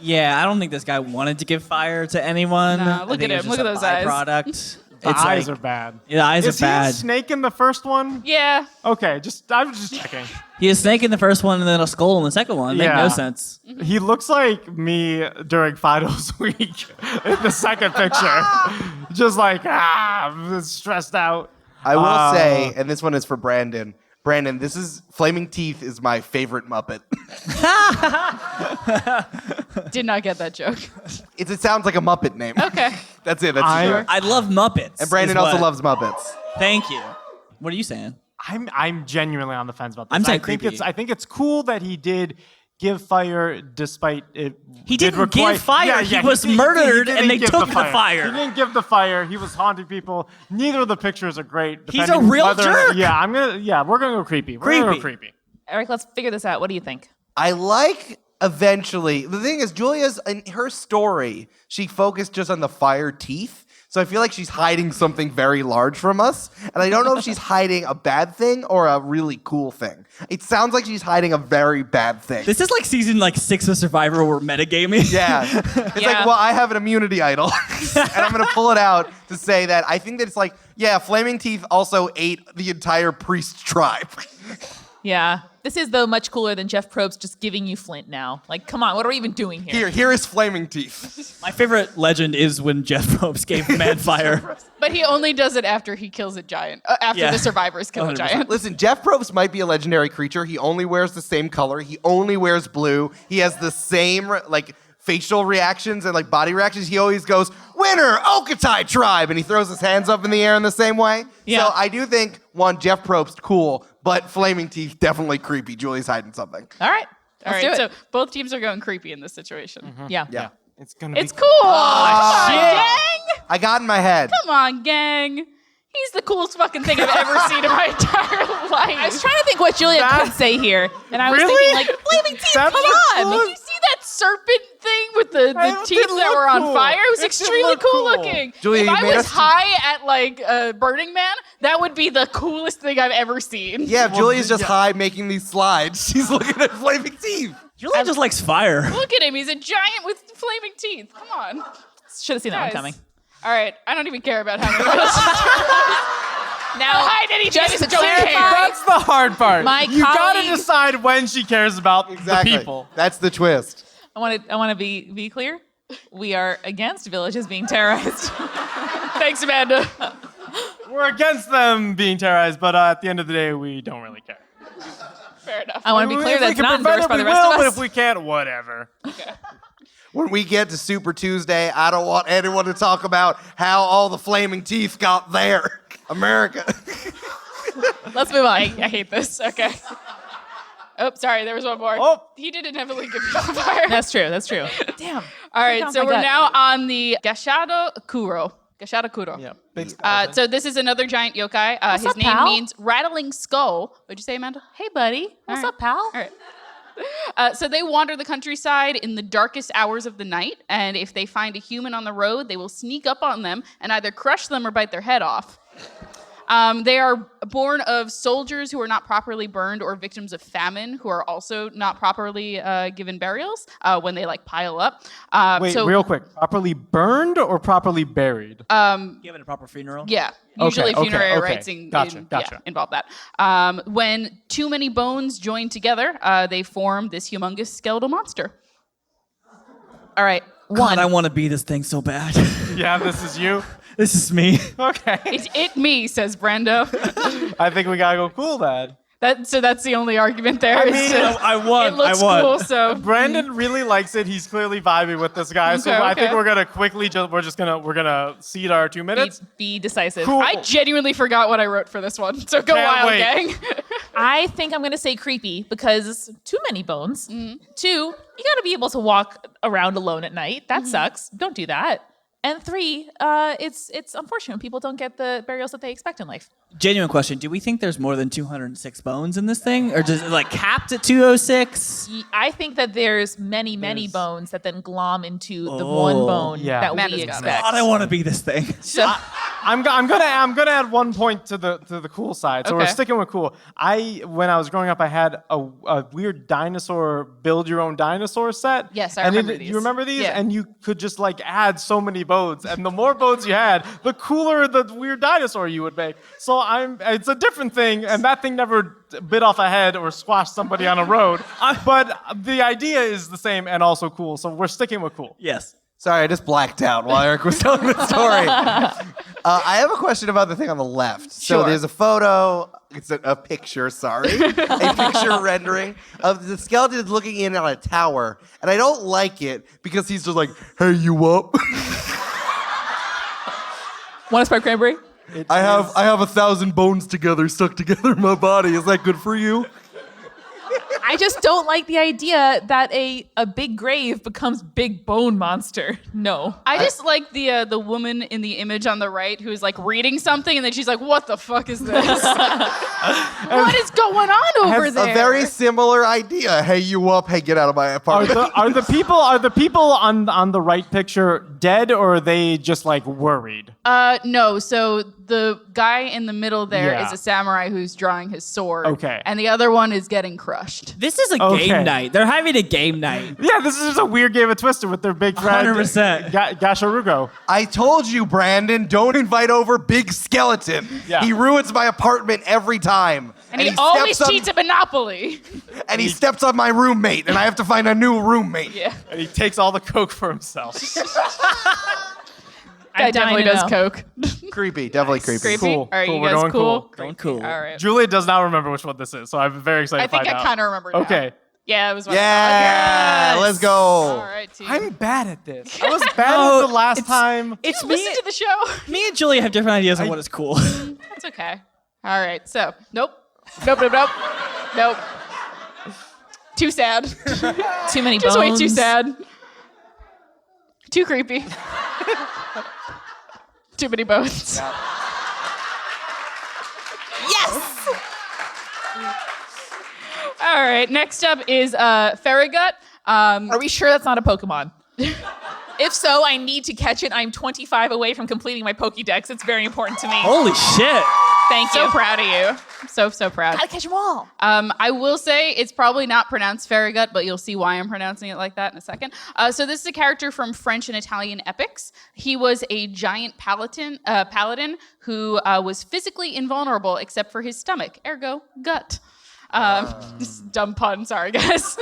Yeah, I don't think this guy wanted to give fire to anyone. Nah, look at him. Look at those eyes. Product. The eyes are bad. Yeah, the eyes Is are bad. he a snake in the first one? Yeah. Okay, I was just checking. He is a snake in the first one and then a skull in the second one. Make no sense. He looks like me during finals week in the second picture. Just like, I'm stressed out. I will say, and this one is for Brandon. Brandon, Flaming Teeth is my favorite Muppet. Did not get that joke. It sounds like a Muppet name. Okay. That's it. That's I love Muppets. And Brandon also loves Muppets. Thank you. What are you saying? I'm genuinely on the fence about this. I'm saying I think it's cool that he did give fire despite it. He didn't give fire. He was murdered and they took the fire. He didn't give the fire. He was haunting people. Neither of the pictures are great. He's a real jerk. We're gonna go creepy. We're gonna go creepy. Eric, let's figure this out. What do you think? I like eventually. The thing is, Julia's in her story, she focused just on the fire teeth. So I feel like she's hiding something very large from us. And I don't know if she's hiding a bad thing or a really cool thing. It sounds like she's hiding a very bad thing. This is like season 6 of Survivor where we're metagaming. Yeah. It's like, well, I have an immunity idol. And I'm going to pull it out to say that I think that it's like, yeah, Flaming Teeth also ate the entire priest tribe. Yeah. This is, though, much cooler than Jeff Probst just giving you Flint now. Like, come on, what are we even doing here? Here is Flaming Teeth. My favorite legend is when Jeff Probst gave man fire. But he only does it after he kills a giant. After the survivors kill 100%. a giant. Listen, Jeff Probst might be a legendary creature. He only wears the same color. He only wears blue. He has the same, facial reactions and, body reactions. He always goes, winner, Okatai tribe, and he throws his hands up in the air in the same way. Yeah. So I do think, Jeff Probst, cool, but Flaming Teeth, definitely creepy. Julie's hiding something. All right. All do right, it. so both teams are going creepy in this situation. Yeah. It's gonna be It's cool. Oh, shit. Gang. I got in my head. Come on, gang. He's the coolest fucking thing I've ever seen in my entire life. I was trying to think what Julia could say here, and I was Really? thinking, Flaming Teeth, That's come the on! coolest- Did you see that serpent thing with the teeth didn't that look were on cool. fire? It was It didn't extremely look cool cool. looking. Julia, if you I made was us- high at Burning Man, that would be the coolest thing I've ever seen. Yeah, Julia's just high making these slides. She's looking at Flaming Teeth. Julia just likes fire. Look at him. He's a giant with flaming teeth. Come on. Should have seen that one Guys. coming. All right. I don't even care about how many minutes. Now, hide anything. just It's a to joke. clarify, That's the hard part. My you gotta colleague- decide when she cares about Exactly. the people. That's the twist. I want to be clear. We are against villages being terrorized. Thanks, Amanda. We're against them being terrorized, but at the end of the day, we don't really care. Fair enough. I want to be clear If we that's can not prevent endorsed it, by we the rest will, of but us. if we can't, whatever. When we get to Super Tuesday, I don't want anyone to talk about how all the Flaming Teeth got there. America. Let's move on. I hate this. Okay. Oh, sorry. There was one more. Oh. He didn't heavily give you fire. That's true. Damn. All right. Down So my we're gut. now on the Gashado Kuro. Gashado Kuro. Yeah, big So this is another giant yokai. His up, name pal? means rattling skull. What'd you say, Amanda? Hey, buddy. What's right. up, pal? All right. So they wander the countryside in the darkest hours of the night, and if they find a human on the road, they will sneak up on them and either crush them or bite their head off. They are born of soldiers who are not properly burned or victims of famine who are also not properly given burials when they pile up. Wait, so, real quick. Properly burned or properly buried? Giving a proper funeral. Yeah. Usually Okay, funerary okay. rites Gotcha. involve that. When too many bones join together, they form this humongous skeletal monster. All right. God, I want to be this thing so bad. Yeah, this is you. This is me. Okay. It's it me, says Brando. I think we gotta go cool, Dad. So that's the only argument there. is mean, just- I won. It looks I won. cool, so Brandon really likes it. He's clearly vibing with this guy. So Okay, I think okay. we're gonna quickly we're gonna cede our 2 minutes. Be decisive. Cool. I genuinely forgot what I wrote for this one. So go Can't wild, wait. gang. I think I'm going to say creepy because too many bones. Mm-hmm. 2, you got to be able to walk around alone at night. That sucks. Don't do that. And 3, it's unfortunate when people don't get the burials that they expect in life. Genuine question. Do we think there's more than 206 bones in this thing? Or just like capped at 206? I think that there's many bones that then glom into the one bone that we expect. God, I want to be this thing. So, I'm gonna add 1 point to the cool side. So we're Okay. sticking with cool. When I was growing up, I had a weird dinosaur build your own dinosaur set. Yes, I And remember these. You remember these? Yeah. And you could just like add so many bones, and the more bones you had, the cooler the weird dinosaur you would make. So it's a different thing, and that thing never bit off a head or squashed somebody on a road. But the idea is the same and also cool. So we're sticking with cool. Yes. Sorry, I just blacked out while Eric was telling the story. I have a question about the thing on the left. So Sure. there's a photo, it's a picture, sorry, a picture rendering of the skeleton looking in on a tower. And I don't like it because he's just like, hey, you up? want to spark cranberry? I have 1,000 bones stuck together in my body. Is that good for you? I just don't like the idea that a big grave becomes big bone monster. No. I just like the woman in the image on the right who's like reading something and then she's like, "What the fuck is this? What is going on over Has there?" a very similar idea. Hey, you up? Hey, get out of my apartment. Are the people on the right picture dead, or are they just like worried? No. So the guy in the middle there is Yeah. a samurai who's drawing his sword. Okay. And the other one is getting crushed. This is a Okay. game night. They're having a game night. Yeah, this is just a weird game of Twister with their big friend 100%. Gasharugo. I told you, Brandon, don't invite over Big Skeleton. Yeah. He ruins my apartment every time. And he always steps on- cheats at Monopoly. And he steps on my roommate, and I have to find a new roommate. Yeah. And he takes all the coke for himself. Guy definitely does coke. Creepy, definitely creepy. Creepy. Cool. All right, Cool, you we're guys going cool? cool. Going cool. All right. Julia does not remember which one this is, so I'm very excited I to think find I out. kind of remember now. Okay. Yeah, it was one Yeah, let's go. All right, team. I'm bad at this. I was bad Oh, at the last time. It's me. Listen to the show. Me and Julia have different ideas on what is cool. That's okay. All right, so nope. Nope. Too sad. Too many Just bones. way too sad. Too creepy. Too many bones. Yes! All right, next up is Farragut. Are we sure that's not a Pokemon? If so, I need to catch it. I'm 25 away from completing my Pokédex. It's very important to me. Holy shit. Thank you. So proud of you. So proud. Gotta catch them all. I will say it's probably not pronounced Farragut, but you'll see why I'm pronouncing it like that in a second. So this is a character from French and Italian epics. He was a giant paladin who was physically invulnerable except for his stomach, ergo gut. This is a dumb pun, sorry guys.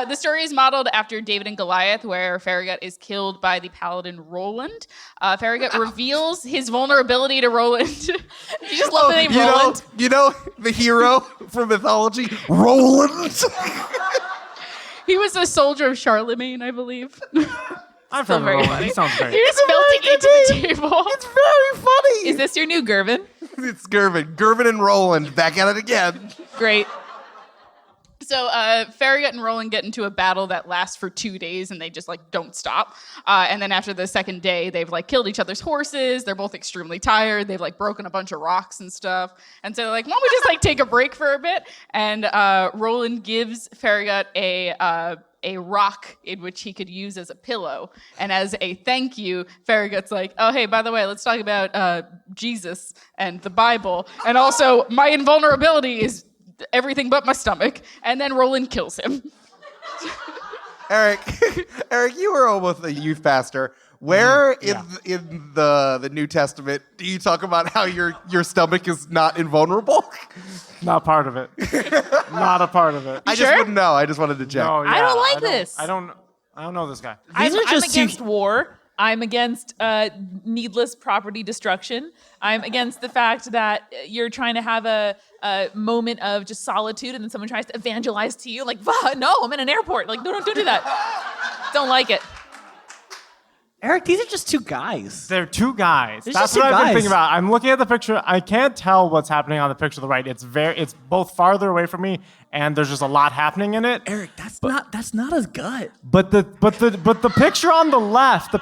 The story is modeled after David and Goliath, where Farragut is killed by the paladin Roland. Farragut reveals his vulnerability to Roland. You just love the name Roland. You know the hero from mythology, Roland. He was a soldier of Charlemagne, I believe. I'm Still from very Roland. funny. He sounds great. He's melting into the table. It's very funny. Is this your new Gervin? It's Gervin. Gervin and Roland back at it again. Great. So Farragut and Roland get into a battle that lasts for 2 days, and they just like don't stop. And then after the second day, they've like killed each other's horses. They're both extremely tired. They've like broken a bunch of rocks and stuff. And so they're like, why don't we just like take a break for a bit? And Roland gives Farragut a rock in which he could use as a pillow. And as a thank you, Farragut's like, oh, hey, by the way, let's talk about Jesus and the Bible. And also, my invulnerability is everything but my stomach. And then Roland kills him. Eric, you were almost a youth pastor. Where in the New Testament do you talk about how your stomach is not invulnerable? Not part of it. Not a part of it. I just wouldn't know. I just wanted to check. No, I don't like this. I don't know this guy. I'm are just two- against war. I'm against needless property destruction. I'm against the fact that you're trying to have a moment of just solitude and then someone tries to evangelize to you. Like, no, I'm in an airport. Like, don't do that. Don't like it. Eric, these are just two guys. They're two guys. They're That's just what two I've been guys. thinking about. I'm looking at the picture. I can't tell what's happening on the picture to the right. It's both farther away from me, and there's just a lot happening in it. Eric, that's not his gut. But the picture on the left,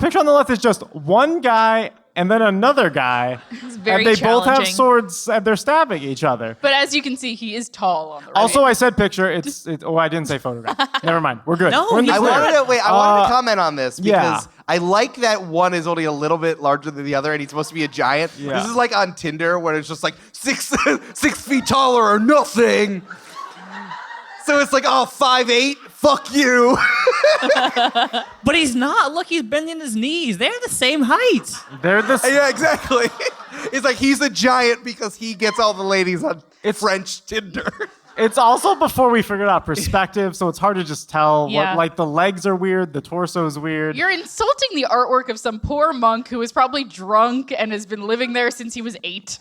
is just one guy and then another guy, very and they both have challenging. swords and they're stabbing each other. But as you can see, he is tall on the right. Also, I said picture. I didn't say photograph. Never mind. We're good. No, We're in the he's I clear. wanted to comment on this yeah. because I like that one is only a little bit larger than the other, and he's supposed to be a giant. Yeah. This is like on Tinder, where it's just like 6 feet taller or nothing. So it's like, oh, 5'8", fuck you. But he's not. Look, he's bending his knees. They're the same height. They're the Yeah, exactly. It's like he's a giant because he gets all the ladies on French Tinder. It's also before we figured out perspective, so it's hard to just tell. Yeah. Like the legs are weird, the torso is weird. You're insulting the artwork of some poor monk who is probably drunk and has been living there since he was 8.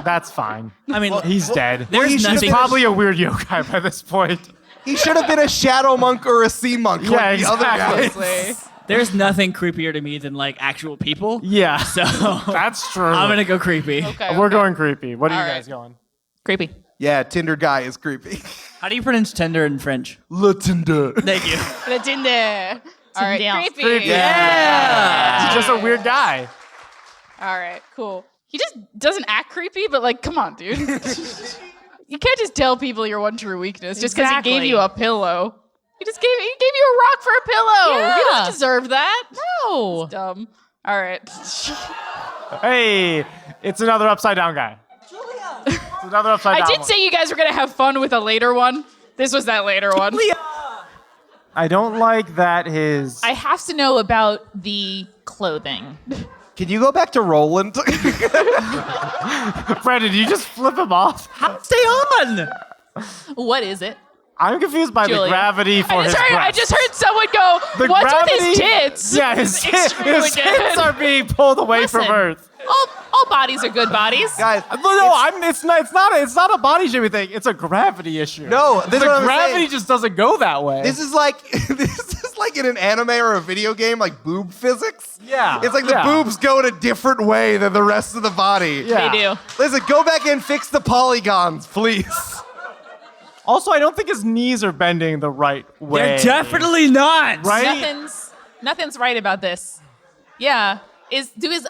That's fine. I mean, He's dead. there's he should've nothing. been- Probably a weird yokai by this point. He should have been a shadow monk or a sea monk Yeah, like the other exactly. guys. There's nothing creepier to me than like actual people. Yeah, So that's true. I'm gonna go creepy. Okay. We're going creepy. What are All you right. guys going? Creepy. Yeah, Tinder guy is creepy. How do you pronounce tender in French? Le Tinder. Thank you. It's in there. All right, down. creepy. Creepy. Yeah. He's just a weird guy. All right, cool. He just doesn't act creepy, but like, come on, dude. You can't just tell people your one true weakness just because he gave Exactly. you a pillow. He gave you a rock for a pillow. He Yeah. doesn't deserve that. No. Dumb. All right. Hey, it's another upside down guy. It's another upside I down. did one. say you guys were gonna have fun with a later one. This was that later one. I don't like that his. I have to know about the clothing. Can you go back to Roland? Brandon, did you just flip him off? Stay on. What is it? I'm confused by the Julia. gravity for his I breasts. just heard someone go, The what's with his gravity- tits? Yeah, his Extremely tits good. are being pulled away from Listen. Earth. All bodies are good bodies. Guys, It's not a body shaming thing. It's a gravity issue. No, this is the what I'm gravity saying. just doesn't go that way. this is like in an anime or a video game, like boob physics. Yeah, It's like the yeah. boobs go in a different way than the rest of the body. Yeah. They do. Listen, go back and fix the polygons, please. Also, I don't think his knees are bending the right way. They're definitely not. Right? Nothing's right about this. Yeah.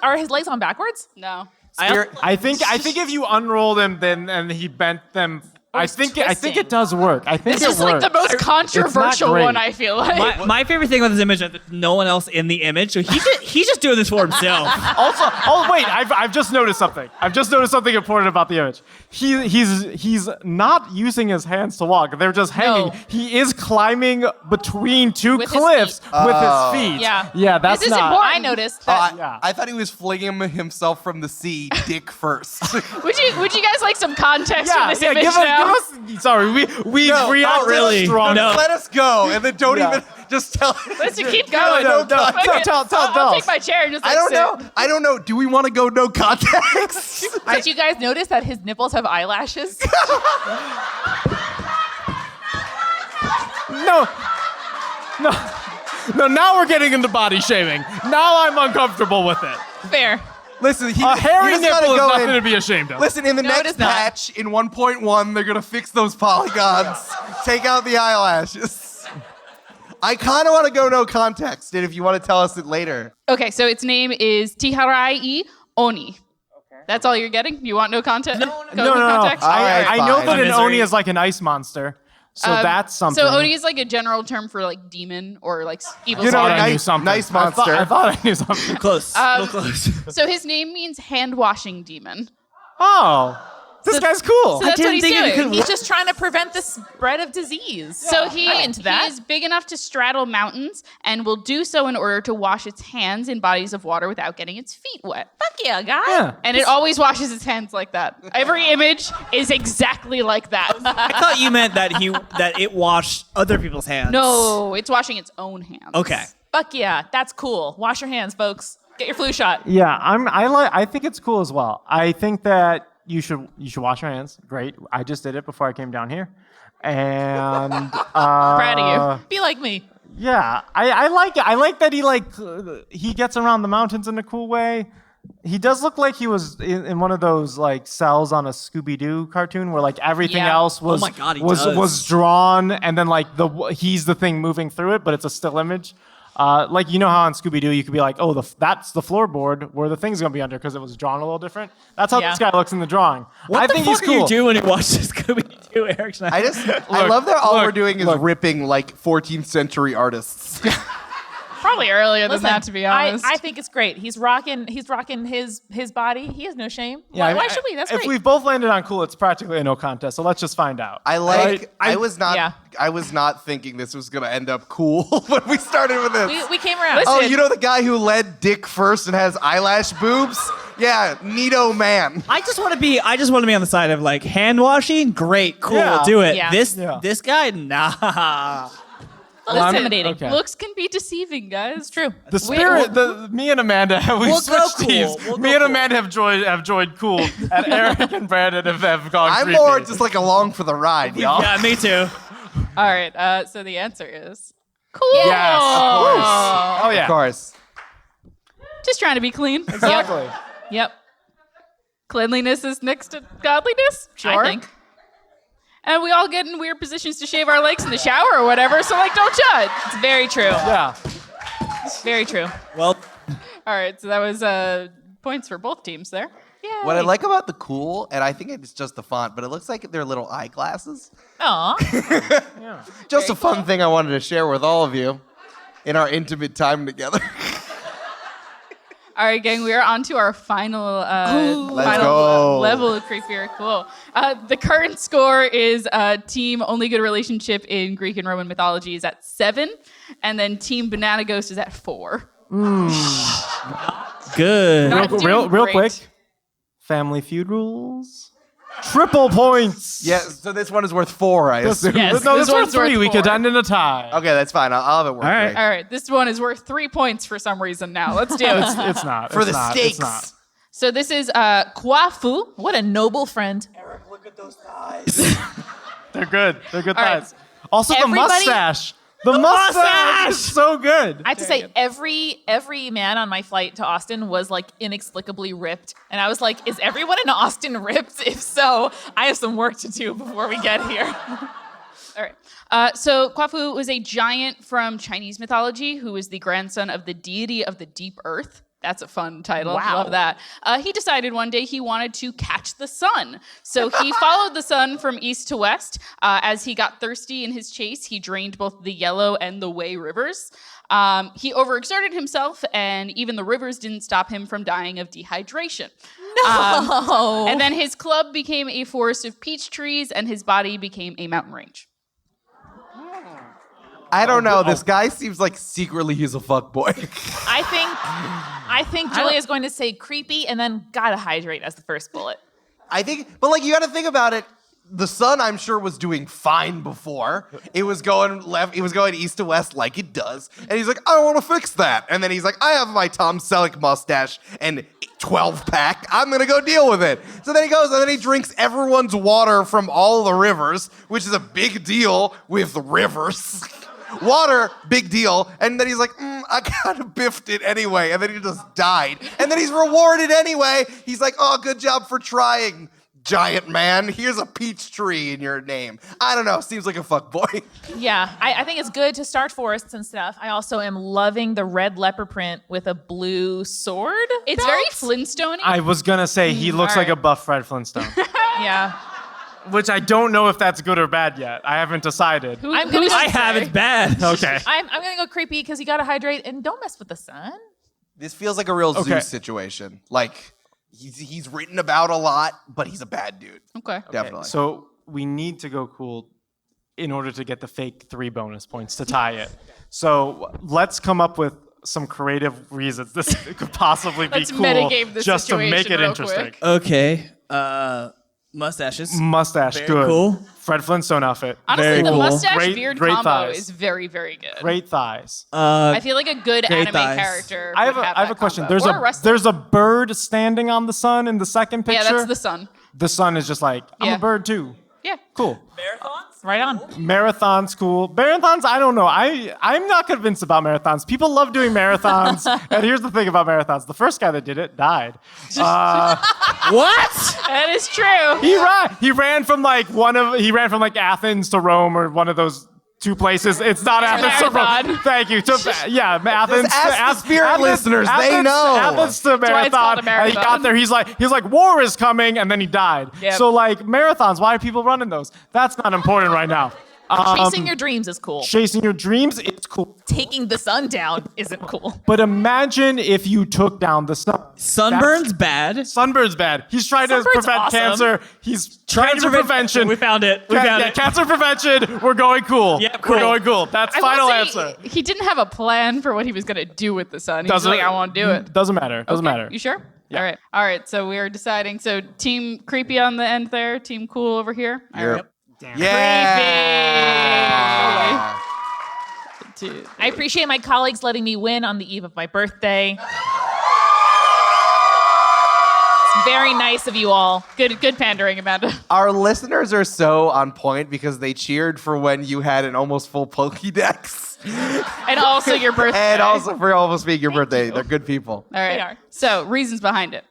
Are his legs on backwards? No. I think if you unroll them, and he bent them. I think twisting. it does work. I think This it is like the works. most controversial great. one, I feel like. My favorite thing about this image is that there's no one else in the image, so he's just doing this for himself. Also, wait, I've just noticed something. I've just noticed something important about the image. He's not using his hands to walk. They're just hanging. No. He is climbing between two With his cliffs feet. with his feet. Yeah. Yeah, that's This is not. important. I noticed that. Yeah. I thought he was flinging himself from the sea, dick first. Would you guys like some context Yeah, for this yeah, image give now? us. Sorry, we No, reacted not really. strong. No. Let us go, and then don't Yeah. even just tell. Let's just keep going. No, tell I'll us. take my chair and just like I don't know. Do we want to go no context? Did you guys notice that his nipples have eyelashes? No, now we're getting into body shaming. Now I'm uncomfortable with it. Fair. Listen, A hairy you just gotta nipple is go nothing in. to be ashamed of. Listen, in the No, it next is not. patch, in 1.1, they're gonna fix those polygons, take out the eyelashes. I kind of want to go no context, and if you want to tell us it later. Okay, so its name is Tiharai Oni. That's all you're getting? You want no content? No. Context? Alright, I know fine. that an Misery. Oni is like an ice monster. So that's something. So Oni is like a general term for like demon or like evil You know, spirit. I knew nice- something. nice I thought- monster. I thought I knew something. Close. Real close. So his name means hand washing demon. Oh, this guy's cool. So that's what he's didn't think it doing. could He's just trying to prevent the spread of disease. So he, I'm into that. he is big enough to straddle mountains and will do so in order to wash its hands in bodies of water without getting its feet wet. Fuck yeah, guy. Yeah. And it always washes its hands like that. Every image is exactly like that. I thought you meant that it washed other people's hands. No, it's washing its own hands. Okay. Fuck yeah. That's cool. Wash your hands, folks. Get your flu shot. Yeah, I think it's cool as well. I think that you should wash your hands. Great. I just did it before I came down here. And Proud of you. Be like me. Yeah, I like it. I like that he gets around the mountains in a cool way. He does look like he was in one of those like cells on a Scooby-Doo cartoon where like everything else was my God, he does. was drawn, and then like he's the thing moving through it, but it's a still image. Like you know how on Scooby-Doo you could be like, oh, that's the floorboard where the thing's gonna be under because it was drawn a little different. That's how this guy looks in the drawing. What the think fuck he's cool. are you doing when you watch this Scooby-Doo, Eric? I love that all we're doing is ripping like 14th century artists. Probably earlier Listen, than that, to be honest. I think it's great. He's rocking his body. He has no shame. Yeah, Why should we? That's if great. we've both landed on cool, it's practically a no contest. So let's just find out. I was not thinking this was gonna end up cool when we started with this. we came around. Oh, you know the guy who led dick first and has eyelash boobs? Yeah, neato man. I just want to be on the side of like hand washing. Great, cool, Yeah. do it. Yeah. This guy, nah. Intimidating. Okay. Looks can be deceiving, guys. It's true. The spirit, me and Amanda, we We'll go switched cool. teams. We'll Me go and cool. Amanda have joined cool, and Eric and Brandon have gone I'm creepy. more just like along for the ride, y'all. Yeah, me too. All right. So the answer is cool. Yes, of course. Oh yeah, Of course. Just trying to be clean. exactly. Yep. Cleanliness is next to godliness. Sure. I think. And we all get in weird positions to shave our legs in the shower or whatever. So like, don't judge. It's very true. Yeah. Very true. Well, All right. So that was points for both teams there. Yeah. What I like about the cool, and I think it's just the font, but it looks like they're little eyeglasses. Aw. Just a fun thing I wanted to share with all of you in our intimate time together. All right, gang, we are on to our final, Let's go. level of creepier. Cool. The current score is Team Only Good Relationship in Greek and Roman mythology is at 7, and then Team Banana Ghost is at 4. good. Not doing Real great. quick. Family Feud rules. Triple points. Yeah, so this one is worth 4, I assume. Yes, No, this this one's one's worth 3. We could 4. end in a tie. Okay, that's fine. I'll have it worth All right. 3. All right, this one is worth 3 points for some reason now. Let's do it. It's not. For it's the not, stakes. It's not. So this is Kwafu. What a noble friend. Look at those thighs. They're good. They're good All right. thighs. Also, the Everybody- mustache. The mustache is so good. I have to say, every man on my flight to Austin was like inexplicably ripped, and I was like, "Is everyone in Austin ripped? If so, I have some work to do before we get here." All right. So Kwafu was a giant from Chinese mythology who was the grandson of the deity of the deep earth. That's a fun title. Wow. Love that. He decided one day he wanted to catch the sun. So he followed the sun from east to west. As he got thirsty in his chase, he drained both the Yellow and the Wei rivers. He overexerted himself, and even the rivers didn't stop him from dying of dehydration. No. And then his club became a forest of peach trees, and his body became a mountain range. I don't know. This guy seems like secretly he's a fuckboy. I think Julia's going to say creepy, and then gotta hydrate as the first bullet. I think, but like you got to think about it. The sun, I'm sure, was doing fine before. It was going left. It was going east to west like it does. And he's like, I want to fix that. And then he's like, I have my Tom Selleck mustache and 12-pack. I'm gonna go deal with it. So then he goes and then he drinks everyone's water from all the rivers, which is a big deal with rivers. Water, big deal. And then he's like, I kind of biffed it anyway. And then he just died. And then he's rewarded anyway. He's like, oh, good job for trying, giant man. Here's a peach tree in your name. I don't know. Seems like a fuckboy. Yeah, I think it's good to start forests and stuff. I also am loving the red leopard print with a blue sword. It's very Flintstone-y. I was gonna say he looks like alright. a buff Fred Flintstone, Yeah. which I don't know if that's good or bad yet. I haven't decided. I'm gonna I have it's bad. Okay. I'm gonna go creepy because you gotta hydrate and don't mess with the sun. This feels like a real Okay. Zeus situation. Like, he's written about a lot, but he's a bad dude. Okay. Definitely. So we need to go cool in order to get the fake 3 bonus points to tie it. So let's come up with some creative reasons this could possibly be Let's cool metagame this just to make situation it real interesting. quick. Okay. Mustaches. Mustache, Very good. cool. Fred Flintstone outfit. Honestly, Very the cool. mustache beard Great combo thighs. is very, very good. Great thighs. I feel like a good great anime thighs. character. I have would a that question. combo. Or wrestler. There's a bird standing on the sun in the second picture. Yeah, that's the sun. The sun is just like, I'm Yeah. a bird too. Yeah. Cool. Marathons? Right on. Marathons, cool. Marathons, I don't know. I'm not convinced about marathons. People love doing marathons. And here's the thing about marathons. The first guy that did it died. What? That is true. He ran from like Athens to Rome or one of those two places. It's not Athens to Rome. Thank you. Athens. Ask the spirit listeners. They know. Athens to why it's called marathon. a marathon. And he got there. He's like, war is coming, and then he died. Yep. So like marathons, why are people running those? That's not important right now. Chasing your dreams is cool. Chasing your dreams, it's cool. Taking the sun down isn't cool. But imagine if you took down the sun. Sunburn's bad. Sunburn's bad. He's trying to Sunburn's prevent awesome. cancer. He's cancer prevention. We found it. We found it. Cancer prevention. We're going cool. Yeah, cool. We're going cool. That's I final will answer. say, he didn't have a plan for what he was going to do with the sun. He's just like, I want to do it. Doesn't matter. Doesn't Okay, matter. You sure? Yeah. All right. So we are deciding. So team creepy on the end there. Team cool over here. All right. Yeah. Dude. I appreciate my colleagues letting me win on the eve of my birthday. It's very nice of you all. Good pandering, Amanda. Our listeners are so on point because they cheered for when you had an almost full Pokédex. And also your birthday. And also for almost being your birthday. They're good people. All right. They are. So reasons behind it.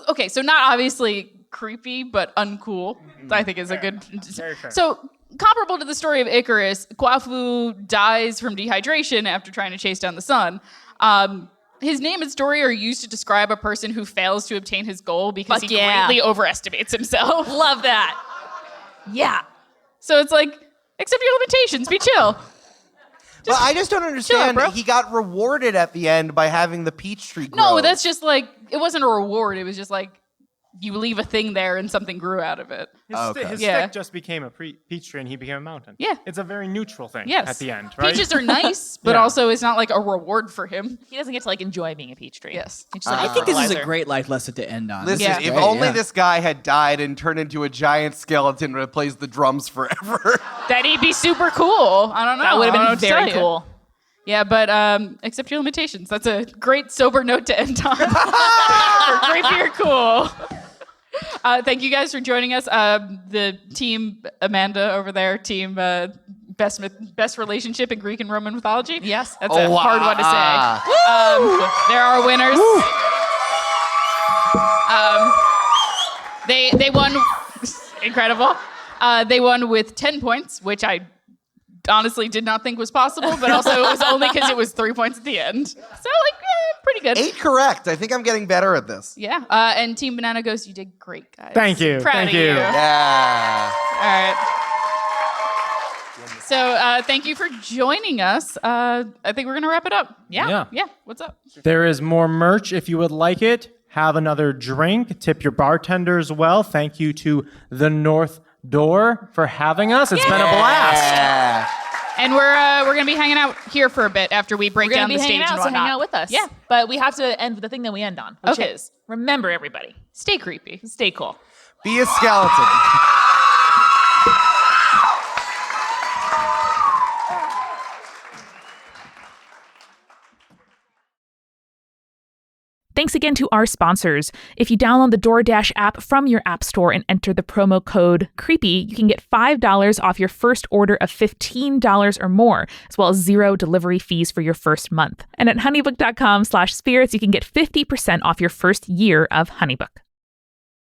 Okay. So not obviously creepy, but uncool. I think is a good. Very fair. So comparable to the story of Icarus, Kwafu dies from dehydration after trying to chase down the sun. His name and story are used to describe a person who fails to obtain his goal because Fuck he yeah. greatly overestimates himself. Love that. Yeah. So it's like, accept your limitations, be chill. But I just don't understand. bro. He got rewarded at the end by having the peach tree grow. No, that's just like, it wasn't a reward. It was just like, you leave a thing there and something grew out of it. His Yeah. stick just became a peach tree and he became a mountain. Yeah. It's a very neutral thing Yes. at the end, right? Peaches are nice, but Yeah. also it's not like a reward for him. He doesn't get to like enjoy being a peach tree. Yes. He's just, like, I think this is a fertilizer. great life lesson to end on. Listen, Yeah. if Great, only yeah. this guy had died and turned into a giant skeleton that plays the drums forever. That he'd be super cool. I don't know. That would I don't know have what been to very tell you. cool. Yeah, but accept your limitations. That's a great sober note to end on. For creepy or cool. Thank you guys for joining us. The team Amanda over there, team best relationship in Greek and Roman mythology. Yes. That's a hard one to say. There are winners. They won. Incredible. They won with 10 points, which I honestly did not think was possible, but also it was only because it was 3 points at the end. So pretty good. 8 correct. I think I'm getting better at this. Yeah. And Team Banana Ghost, you did great, guys. Thank you. Proud Thank of you. Yeah. All right. So thank you for joining us. I think we're going to wrap it up. Yeah. Yeah. What's up? There is more merch if you would like it. Have another drink. Tip your bartenders well. Thank you to the North Door for having us. It's been a blast. Yeah. And we're going to be hanging out here for a bit after we break We're down gonna the be stage hanging out, and so whatnot. hang out with us. Yeah. But we have to end with the thing that we end on, which Okay. is remember, everybody, Stay creepy. stay cool. Be a skeleton. Thanks again to our sponsors. If you download the DoorDash app from your app store and enter the promo code CREEPY, you can get $5 off your first order of $15 or more, as well as 0 delivery fees for your first month. And at honeybook.com/spirits, you can get 50% off your first year of HoneyBook.